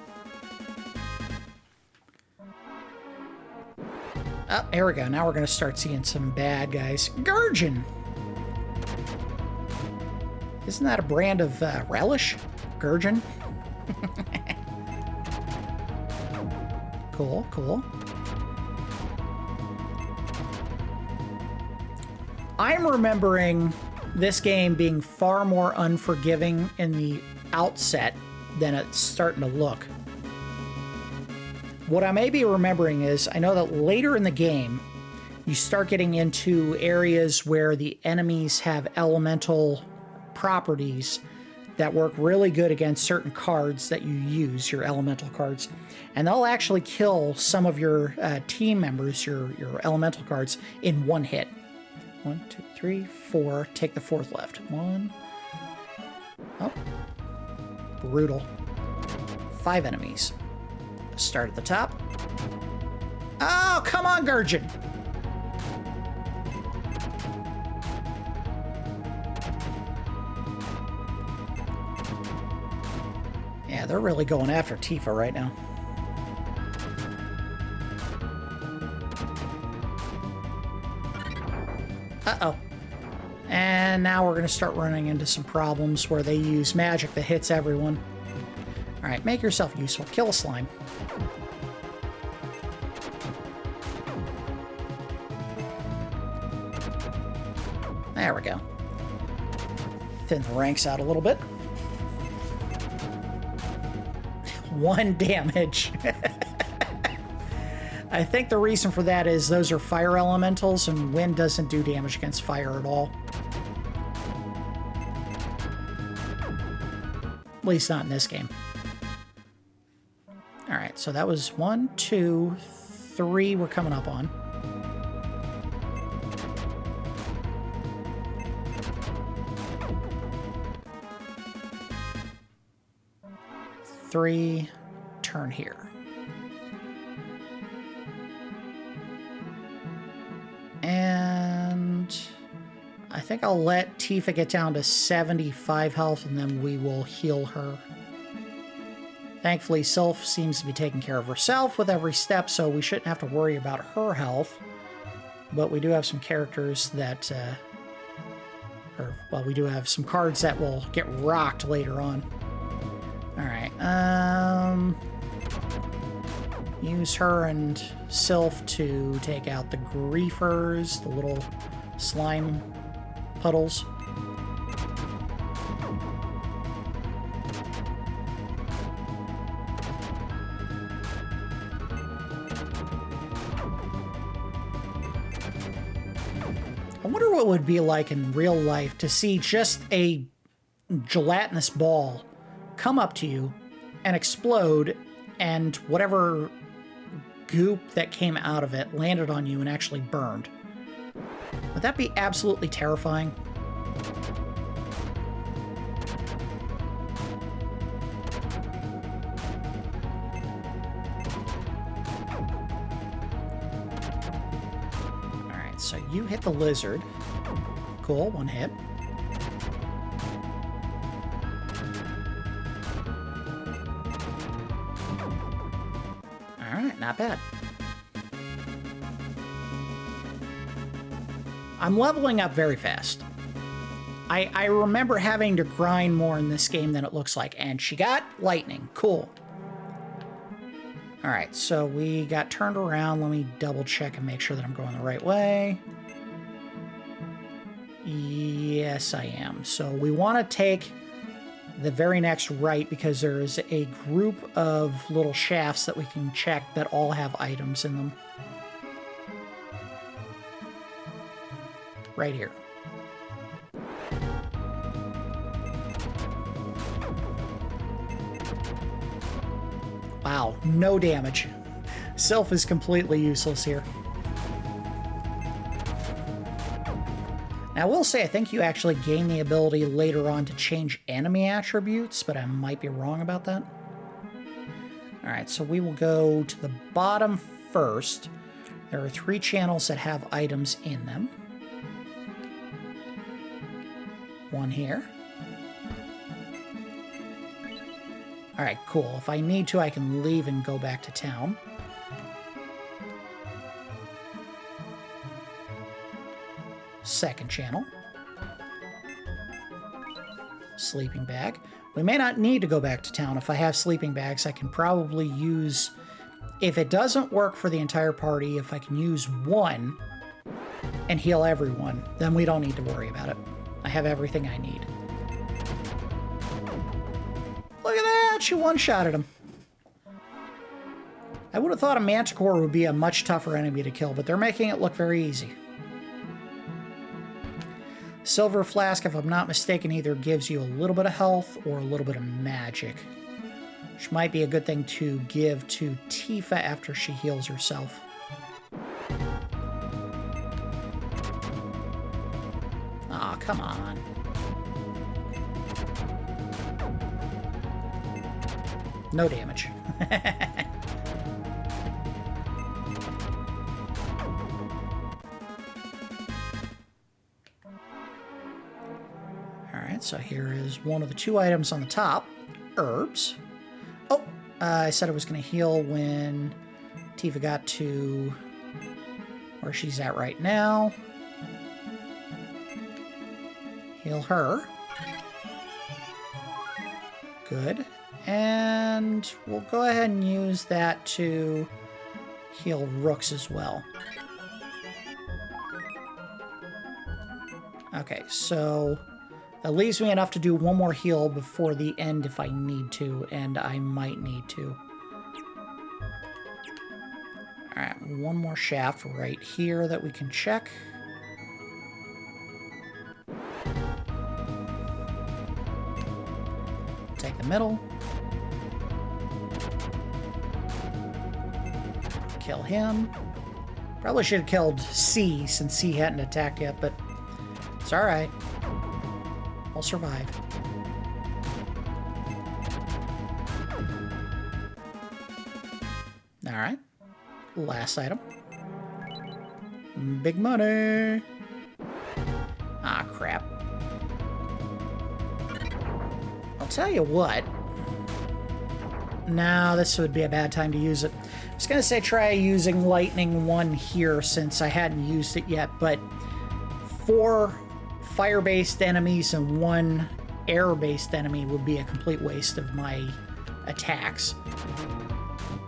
Oh, there we go. Now we're going to start seeing some bad guys. Gurgin! Isn't that a brand of relish? Gurgin? Cool, cool. I'm remembering this game being far more unforgiving in the outset than it's starting to look. What I may be remembering is, I know that later in the game, you start getting into areas where the enemies have elemental properties that work really good against certain cards that you use, your elemental cards. And they'll actually kill some of your team members, your elemental cards, in one hit. 1, 2, 3, 4. Take the fourth left. 1. Oh. Brutal. 5 enemies. Start at the top. Oh, come on, Gurgin! Yeah, they're really going after Teefa right now. Uh-oh. And now we're going to start running into some problems where they use magic that hits everyone. Alright, make yourself useful. Kill a slime. There we go. Thin the ranks out a little bit. 1 damage. I think the reason for that is those are fire elementals, and wind doesn't do damage against fire at all. At least not in this game. Alright, so that was 1, 2, 3 we're coming up on. Three, turn here. And I think I'll let Teefa get down to 75 health, and then we will heal her. Thankfully, Sylph seems to be taking care of herself with every step, so we shouldn't have to worry about her health. But we do have some characters that, we do have some cards that will get rocked later on. Alright, use her and Sylph to take out the griefers, the little slime puddles. I wonder what it would be like in real life to see just a gelatinous ball come up to you and explode, and whatever goop that came out of it landed on you and actually burned. Would that be absolutely terrifying? Alright, so you hit the lizard. Cool, 1 hit. Alright, not bad. I'm leveling up very fast. I remember having to grind more in this game than it looks like, and she got lightning. Cool. Alright, so we got turned around. Let me double check and make sure that I'm going the right way. Yes, I am. So we want to take the very next right, because there is a group of little shafts that we can check that all have items in them. Right here. Wow, no damage. Sylph is completely useless here. Now, I will say, I think you actually gain the ability later on to change enemy attributes, but I might be wrong about that. Alright, so we will go to the bottom first. There are 3 channels that have items in them. 1 here. Alright, cool. If I need to, I can leave and go back to town. second channel. Sleeping bag. We may not need to go back to town. If I have sleeping bags, I can probably use... If it doesn't work for the entire party, if I can use one and heal everyone, then we don't need to worry about it. I have everything I need. Look at that! She one-shotted him. I would have thought a manticore would be a much tougher enemy to kill, but they're making it look very easy. Silver flask, if I'm not mistaken, either gives you a little bit of health or a little bit of magic, which might be a good thing to give to Teefa after she heals herself. Aw, come on. No damage. Alright, so here is one of the two items on the top. Herbs. Oh, I said I was going to heal when Teefa got to where she's at right now. Heal her. Good. And we'll go ahead and use that to heal Rooks as well. Okay, so that leaves me enough to do one more heal before the end if I need to, and I might need to. Alright, one more shaft right here that we can check. Take the middle. Kill him. Probably should have killed C since C hadn't attacked yet, but it's alright. I'll survive. Alright. Last item. Big money. Ah, crap. I'll tell you what. No, this would be a bad time to use it. I was going to say try using Lightning 1 here since I hadn't used it yet, but 4 fire-based enemies and 1 air-based enemy would be a complete waste of my attacks.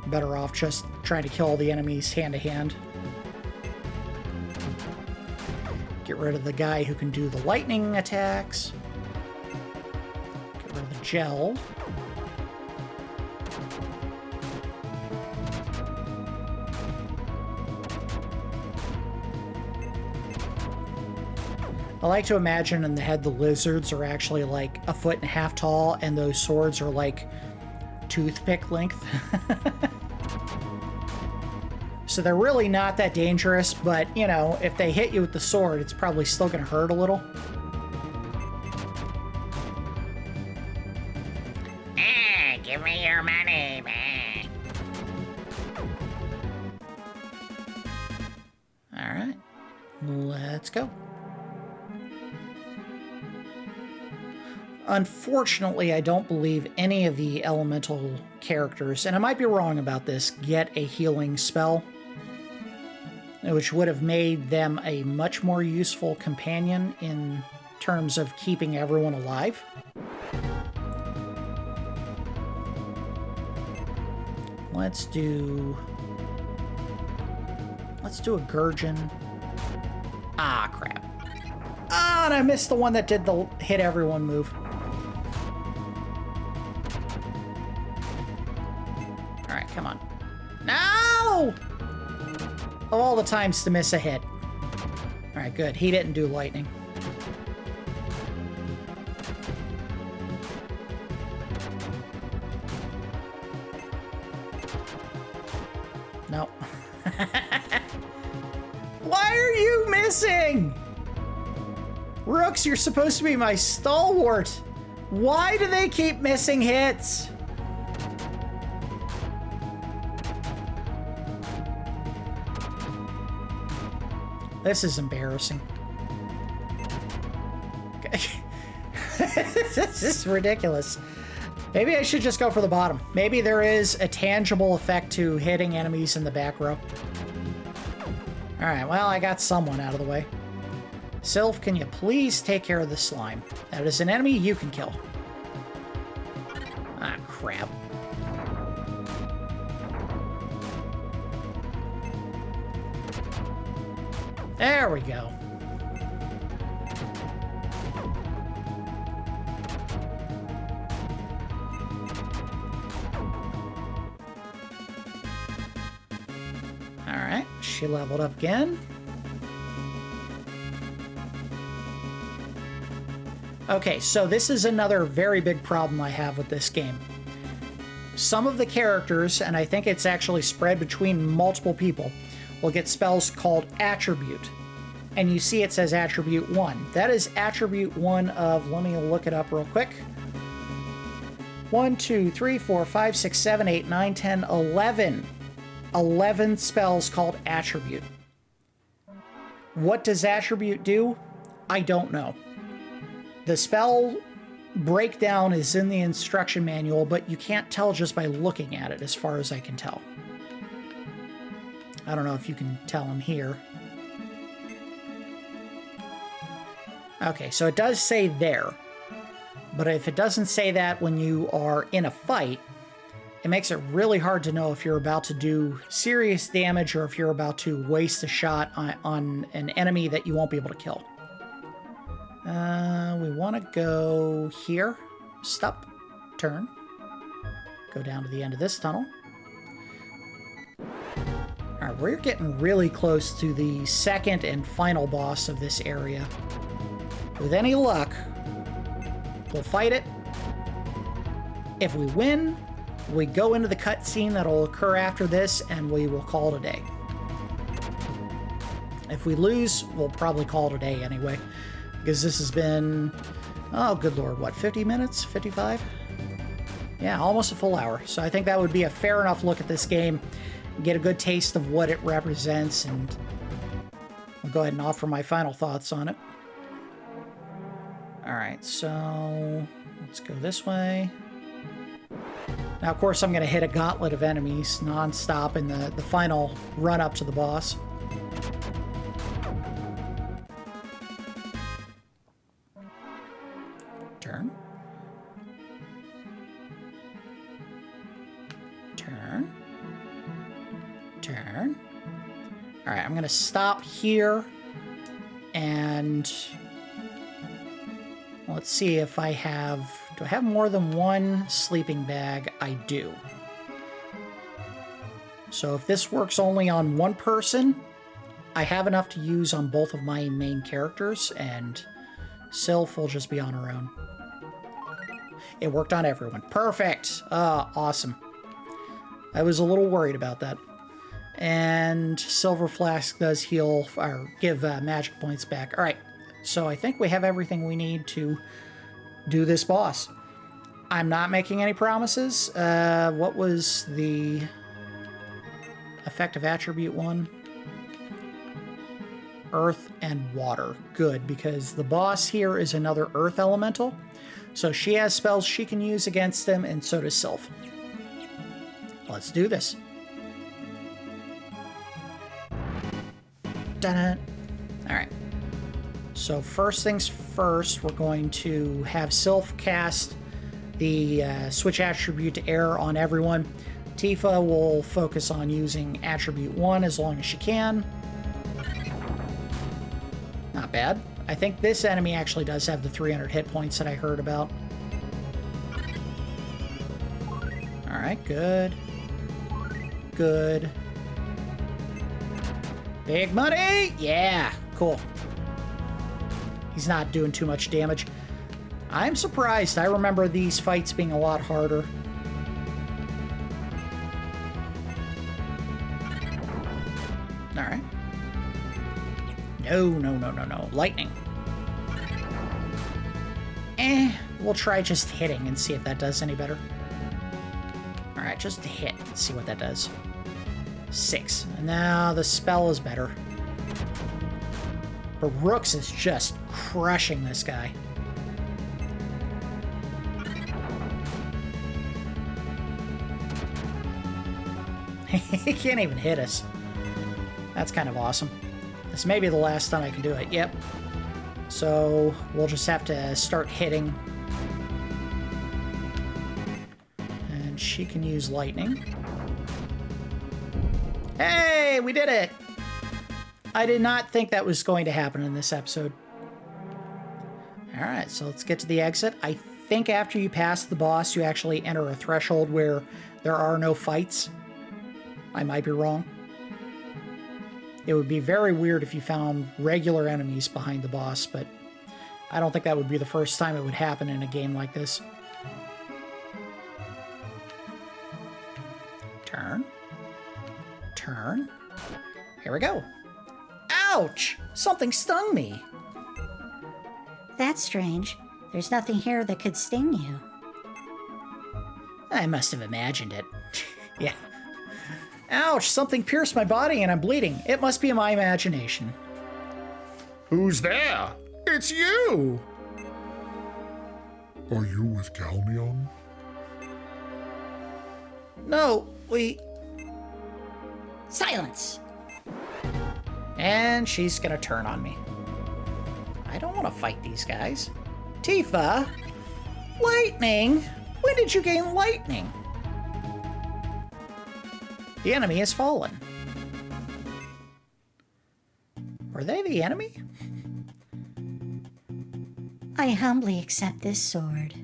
Better off just trying to kill the enemies hand-to-hand. Get rid of the guy who can do the lightning attacks. Get rid of the gel. I like to imagine in the head the lizards are actually like 1.5 feet tall and those swords are like toothpick length. So they're really not that dangerous, but you know, if they hit you with the sword, it's probably still going to hurt a little. Give me your money, man. Alright, let's go. Unfortunately, I don't believe any of the elemental characters, and I might be wrong about this, get a healing spell, which would have made them a much more useful companion in terms of keeping everyone alive. Let's do a Gurgeon. Ah, crap. Ah, and I missed the one that did the hit everyone move. Alright, come on. No! Of all the times to miss a hit. Alright, good. He didn't do lightning. No. Why are you missing? Rooks, you're supposed to be my stalwart. Why do they keep missing hits? This is embarrassing. This is ridiculous. Maybe I should just go for the bottom. Maybe there is a tangible effect to hitting enemies in the back row. Alright, well, I got someone out of the way. Sylph, can you please take care of the slime? That is an enemy you can kill. Ah, crap. There we go. Alright, she leveled up again. Okay, so this is another very big problem I have with this game. Some of the characters, and I think it's actually spread between multiple people, will get spells called attribute. And you see it says attribute 1. That is attribute 1 of, let me look it up real quick. 1, 2, 3, 4, 5, 6, 7, 8, 9, 10, 11. 11 spells called attribute. What does attribute do? I don't know. The spell breakdown is in the instruction manual, but you can't tell just by looking at it, as far as I can tell. I don't know if you can tell in here. Okay, so it does say there. But if it doesn't say that when you are in a fight, it makes it really hard to know if you're about to do serious damage or if you're about to waste a shot on an enemy that you won't be able to kill. We want to go here. Stop. Turn. Go down to the end of this tunnel. Alright, we're getting really close to the second and final boss of this area. With any luck, we'll fight it. If we win, we go into the cutscene that'll occur after this, and we will call it a day. If we lose, we'll probably call it a day anyway. Because this has been, oh good lord, what, 50 minutes? 55? Yeah, almost a full hour. So I think that would be a fair enough look at this game, get a good taste of what it represents, and I'll go ahead and offer my final thoughts on it. Alright, so let's go this way. Now, of course, I'm going to hit a gauntlet of enemies non-stop in the final run-up to the boss. Turn. Turn. Turn. Alright, I'm going to stop here, and let's see if I have... Do I have more than one sleeping bag? I do. So if this works only on one person, I have enough to use on both of my main characters, and Sylph will just be on her own. It worked on everyone. Perfect! Awesome. I was a little worried about that. And Silver Flask does heal, or give magic points back. Alright, so I think we have everything we need to do this boss. I'm not making any promises. What was the effective attribute 1? Earth and water. Good, because the boss here is another earth elemental. So she has spells she can use against them, and so does Sylph. Let's do this. Dun-dun. Alright. So first things first, we're going to have Sylph cast the switch attribute to air on everyone. Teefa will focus on using attribute 1 as long as she can. Not bad. I think this enemy actually does have the 300 hit points that I heard about. Alright, good. Good. Big money! Yeah, cool. He's not doing too much damage. I'm surprised. I remember these fights being a lot harder. Alright. No, no, no, no, no. Lightning. We'll try just hitting and see if that does any better. Alright, just hit. Let's see what that does. 6. And now the spell is better. But Rooks is just crushing this guy. He can't even hit us. That's kind of awesome. This may be the last time I can do it. Yep. So we'll just have to start hitting. And she can use lightning. Hey, we did it! I did not think that was going to happen in this episode. Alright, so let's get to the exit. I think after you pass the boss, you actually enter a threshold where there are no fights. I might be wrong. It would be very weird if you found regular enemies behind the boss, but I don't think that would be the first time it would happen in a game like this. Turn. Turn. Here we go. Ouch! Something stung me. That's strange. There's nothing here that could sting you. I must have imagined it. Yeah. Ouch! Something pierced my body and I'm bleeding. It must be my imagination. Who's there? It's you! Are you with Galneon? No, we... Silence! And she's gonna turn on me. I don't want to fight these guys. Teefa! Lightning? When did you gain lightning? The enemy has fallen. Were they the enemy? I humbly accept this sword.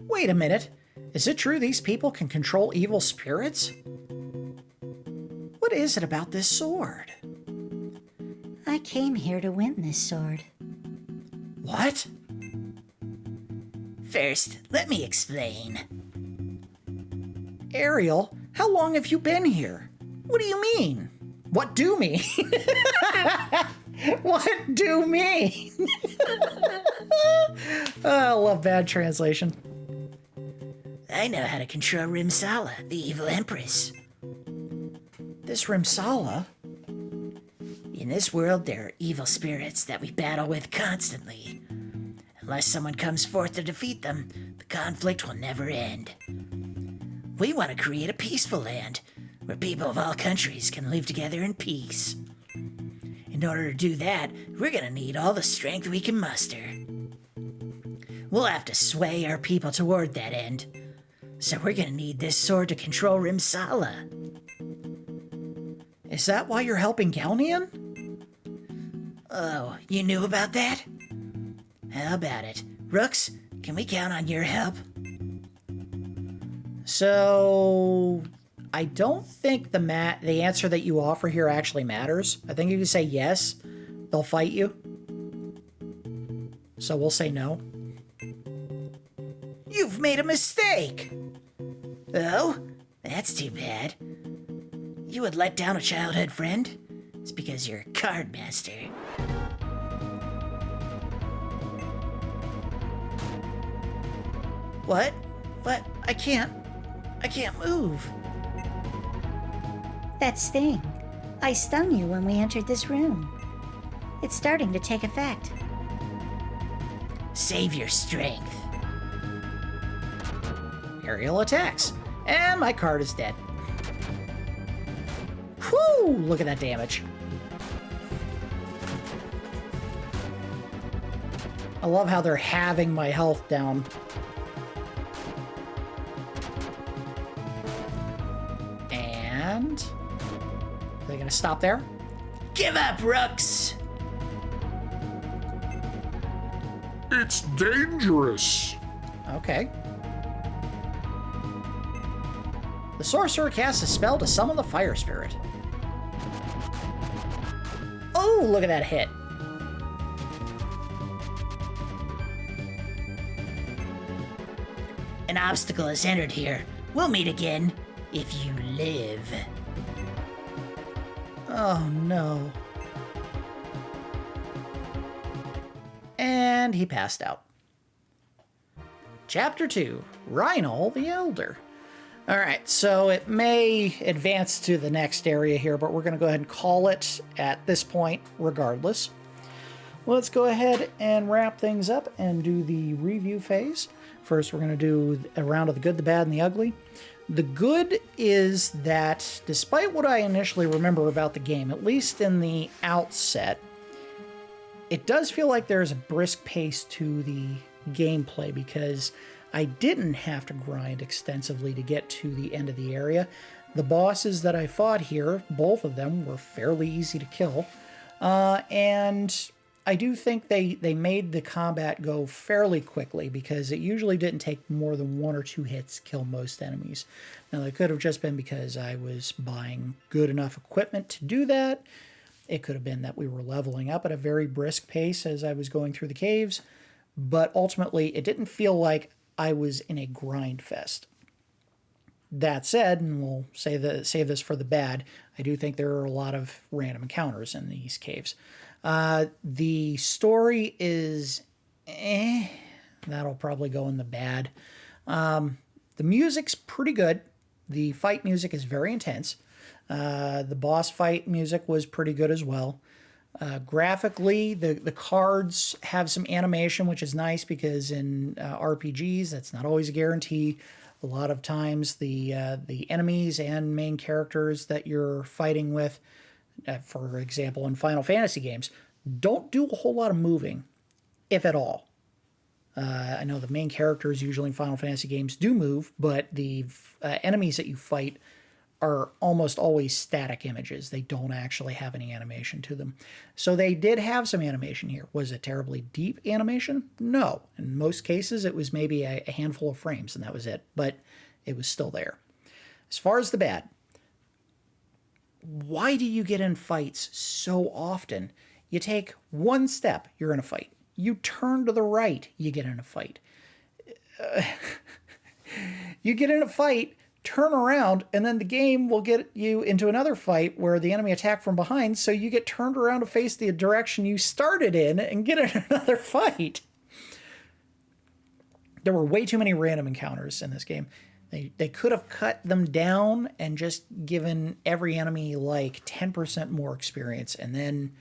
Wait a minute. Is it true these people can control evil spirits? What is it about this sword? I came here to win this sword. What? First, let me explain. Ariel, how long have you been here? What do you mean? What do mean? What do mean? Oh, I love bad translation. I know how to control Rimsala, the evil empress. This Rimsala? In this world, there are evil spirits that we battle with constantly. Unless someone comes forth to defeat them, the conflict will never end. We want to create a peaceful land where people of all countries can live together in peace. In order to do that, we're going to need all the strength we can muster. We'll have to sway our people toward that end. So we're going to need this sword to control Rimsala. Is that why you're helping Galneon? Oh, you knew about that? How about it? Rooks, can we count on your help? So, I don't think the answer that you offer here actually matters. I think if you say yes, they'll fight you. So we'll say no. You've made a mistake! Oh, that's too bad. You would let down a childhood friend? It's because you're a card master. What? What? I can't move. That sting. I stung you when we entered this room. It's starting to take effect. Save your strength. Ariel attacks. And my card is dead. Whew! Look at that damage. I love how they're halving my health down. And... are they gonna stop there? Give up, Rooks! It's dangerous. Okay. The sorcerer casts a spell to summon the fire spirit. Oh, look at that hit. An obstacle is entered here. We'll meet again, if you live. Oh no. And he passed out. Chapter 2, Wagnall the Elder. Alright, so it may advance to the next area here, but we're going to go ahead and call it at this point regardless. Let's go ahead and wrap things up and do the review phase. First, we're going to do a round of the good, the bad, and the ugly. The good is that, despite what I initially remember about the game, at least in the outset, it does feel like there's a brisk pace to the gameplay because I didn't have to grind extensively to get to the end of the area. The bosses that I fought here, both of them, were fairly easy to kill. And I do think they made the combat go fairly quickly because it usually didn't take more than 1 or 2 hits to kill most enemies. Now, that could have just been because I was buying good enough equipment to do that. It could have been that we were leveling up at a very brisk pace as I was going through the caves. But ultimately, it didn't feel like I was in a grind fest. That said, and we'll save this for the bad, I do think there are a lot of random encounters in these caves. The story is that'll probably go in the bad. The music's pretty good. The fight music is very intense. The boss fight music was pretty good as well. Graphically, the cards have some animation, which is nice because in RPGs, that's not always a guarantee. A lot of times the enemies and main characters that you're fighting with, for example, in Final Fantasy games, don't do a whole lot of moving, if at all. I know the main characters usually in Final Fantasy games do move, but the enemies that you fight are almost always static images. They don't actually have any animation to them. So they did have some animation here. Was it terribly deep animation? No. In most cases, it was maybe a handful of frames, and that was it. But it was still there. As far as the bad, why do you get in fights so often? You take one step, you're in a fight. You turn to the right, you get in a fight. You get in a fight, turn around, and then the game will get you into another fight where the enemy attack from behind, so you get turned around to face the direction you started in and get in another fight. There were way too many random encounters in this game. They could have cut them down and just given every enemy like 10% more experience, and then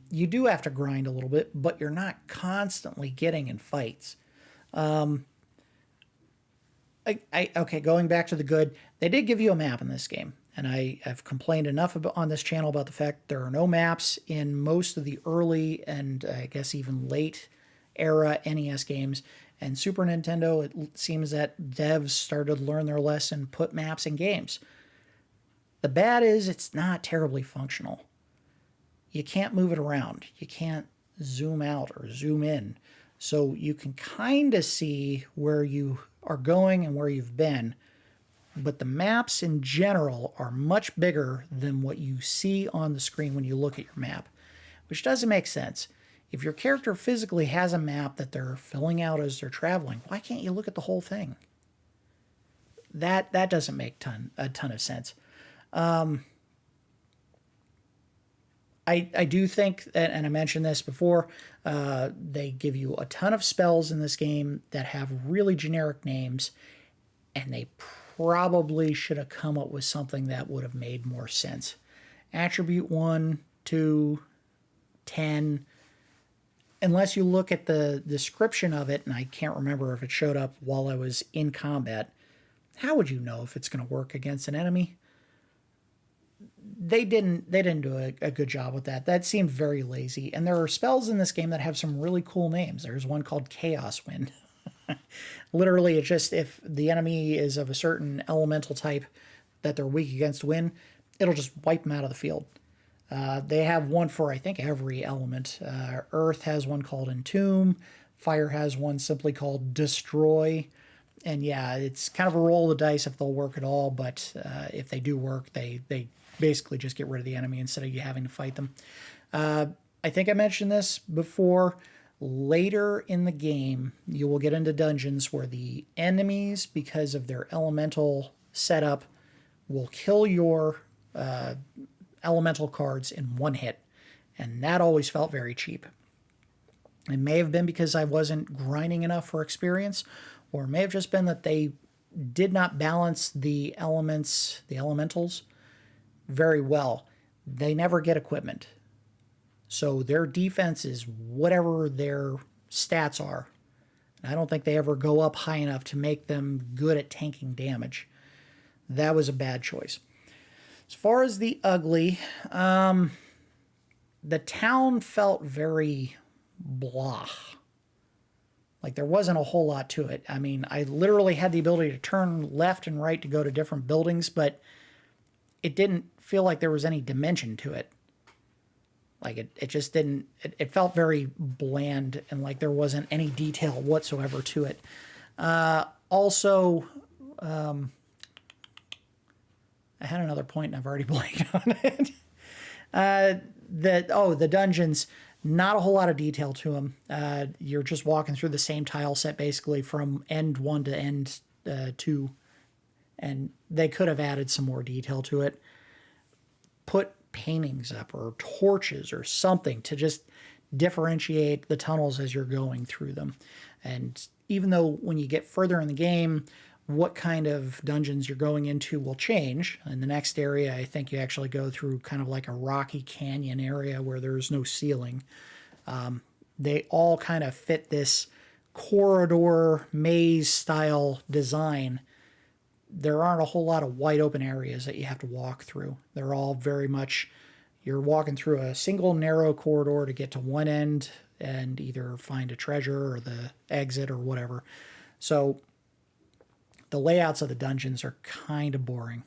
you do have to grind a little bit, but you're not constantly getting in fights. Okay, going back to the good, they did give you a map in this game, and I've complained enough on this channel about the fact there are no maps in most of the early and I guess even late era NES games. And Super Nintendo, it seems that devs started to learn their lesson, put maps in games. The bad is it's not terribly functional. You can't move it around. You can't zoom out or zoom in. So you can kind of see where you are going and where you've been, but the maps in general are much bigger than what you see on the screen when you look at your map, which doesn't make sense. If your character physically has a map that they're filling out as they're traveling, why can't you look at the whole thing? That doesn't make a ton of sense. I do think, and I mentioned this before, they give you a ton of spells in this game that have really generic names, and they probably should have come up with something that would have made more sense. Attribute 1, 2, 10, unless you look at the description of it, and I can't remember if it showed up while I was in combat, how would you know if it's going to work against an enemy? They didn't do a good job with that. That seemed very lazy. And there are spells in this game that have some really cool names. There's one called Chaos Wind. Literally, it's just if the enemy is of a certain elemental type that they're weak against wind, it'll just wipe them out of the field. They have one for, I think, every element. Earth has one called Entomb. Fire has one simply called Destroy. And yeah, it's kind of a roll of the dice if they'll work at all, but if they do work, they basically just get rid of the enemy instead of you having to fight them. I think I mentioned this before. Later in the game, you will get into dungeons where the enemies, because of their elemental setup, will kill your elemental cards in one hit. And that always felt very cheap. It may have been because I wasn't grinding enough for experience, or it may have just been that they did not balance the elementals, very well. They never get equipment. So their defense is whatever their stats are. I don't think they ever go up high enough to make them good at tanking damage. That was a bad choice. As far as the ugly, the town felt very blah. Like there wasn't a whole lot to it. I mean, I literally had the ability to turn left and right to go to different buildings, but it didn't feel like there was any dimension to it. Like it just didn't, it felt very bland and like there wasn't any detail whatsoever to it. Also, I had another point and I've already blanked on it. The dungeons, not a whole lot of detail to them. You're just walking through the same tile set basically from end 1 to end 2. And they could have added some more detail to it. Put paintings up or torches or something to just differentiate the tunnels as you're going through them. And even though when you get further in the game, what kind of dungeons you're going into will change. In the next area, I think you actually go through kind of like a rocky canyon area where there's no ceiling. They all kind of fit this corridor maze style design. There aren't a whole lot of wide open areas that you have to walk through. They're all very much, you're walking through a single narrow corridor to get to one end and either find a treasure or the exit or whatever. So the layouts of the dungeons are kind of boring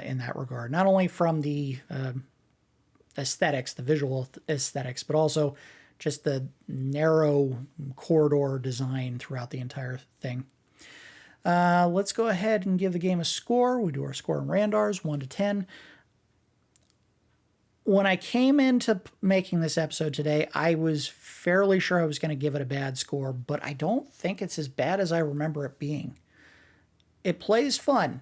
in that regard. Not only from the aesthetics, the visual aesthetics, but also just the narrow corridor design throughout the entire thing. Let's go ahead and give the game a score. We do our score in Randars, 1 to 10. When I came into making this episode today, I was fairly sure I was going to give it a bad score, but I don't think it's as bad as I remember it being. It plays fun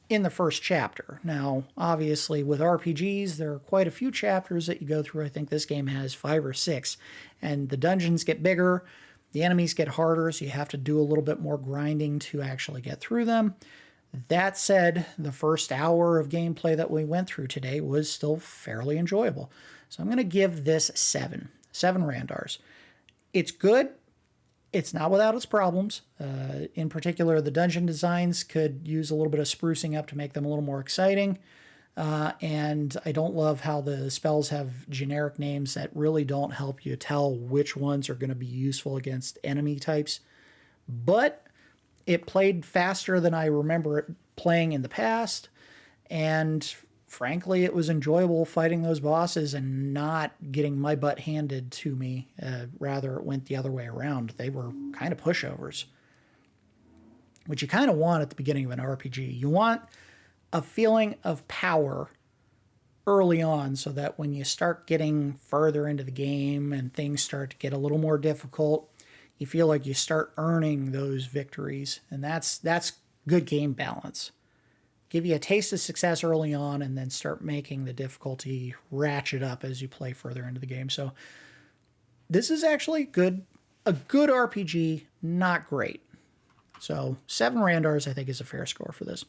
in the first chapter. Now, obviously, with RPGs, there are quite a few chapters that you go through. I think this game has 5 or 6, and the dungeons get bigger, the enemies get harder, so you have to do a little bit more grinding to actually get through them. That said, the first hour of gameplay that we went through today was still fairly enjoyable. So I'm going to give this 7 Randars. It's good. It's not without its problems. In particular, the dungeon designs could use a little bit of sprucing up to make them a little more exciting. And I don't love how the spells have generic names that really don't help you tell which ones are going to be useful against enemy types. But it played faster than I remember it playing in the past. And frankly, it was enjoyable fighting those bosses and not getting my butt handed to me. Rather, it went the other way around. They were kind of pushovers, which you kind of want at the beginning of an RPG. You want a feeling of power early on so that when you start getting further into the game and things start to get a little more difficult, you feel like you start earning those victories. And that's good game balance. Give you a taste of success early on and then start making the difficulty ratchet up as you play further into the game. So this is actually good. A good RPG, not great. So 7 Randars, I think, is a fair score for this.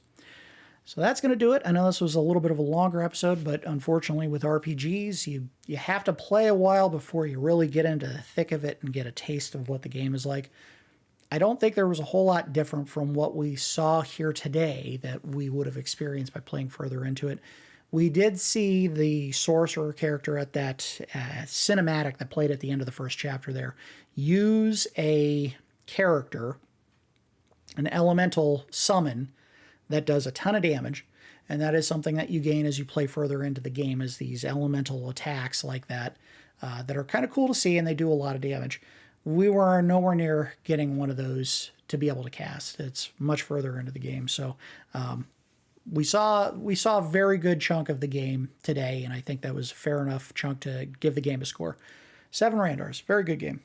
So that's going to do it. I know this was a little bit of a longer episode, but unfortunately with RPGs, you have to play a while before you really get into the thick of it and get a taste of what the game is like. I don't think there was a whole lot different from what we saw here today that we would have experienced by playing further into it. We did see the sorcerer character at that cinematic that played at the end of the first chapter there use a character, an elemental summon, that does a ton of damage, and that is something that you gain as you play further into the game, is these elemental attacks like that that are kind of cool to see, and they do a lot of damage. We were nowhere near getting one of those to be able to cast. It's much further into the game, so we saw a very good chunk of the game today, and I think that was a fair enough chunk to give the game a score. 7 Randars, very good game.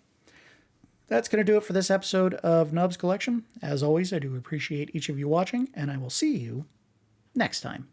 That's going to do it for this episode of Nubs Collection. As always, I do appreciate each of you watching, and I will see you next time.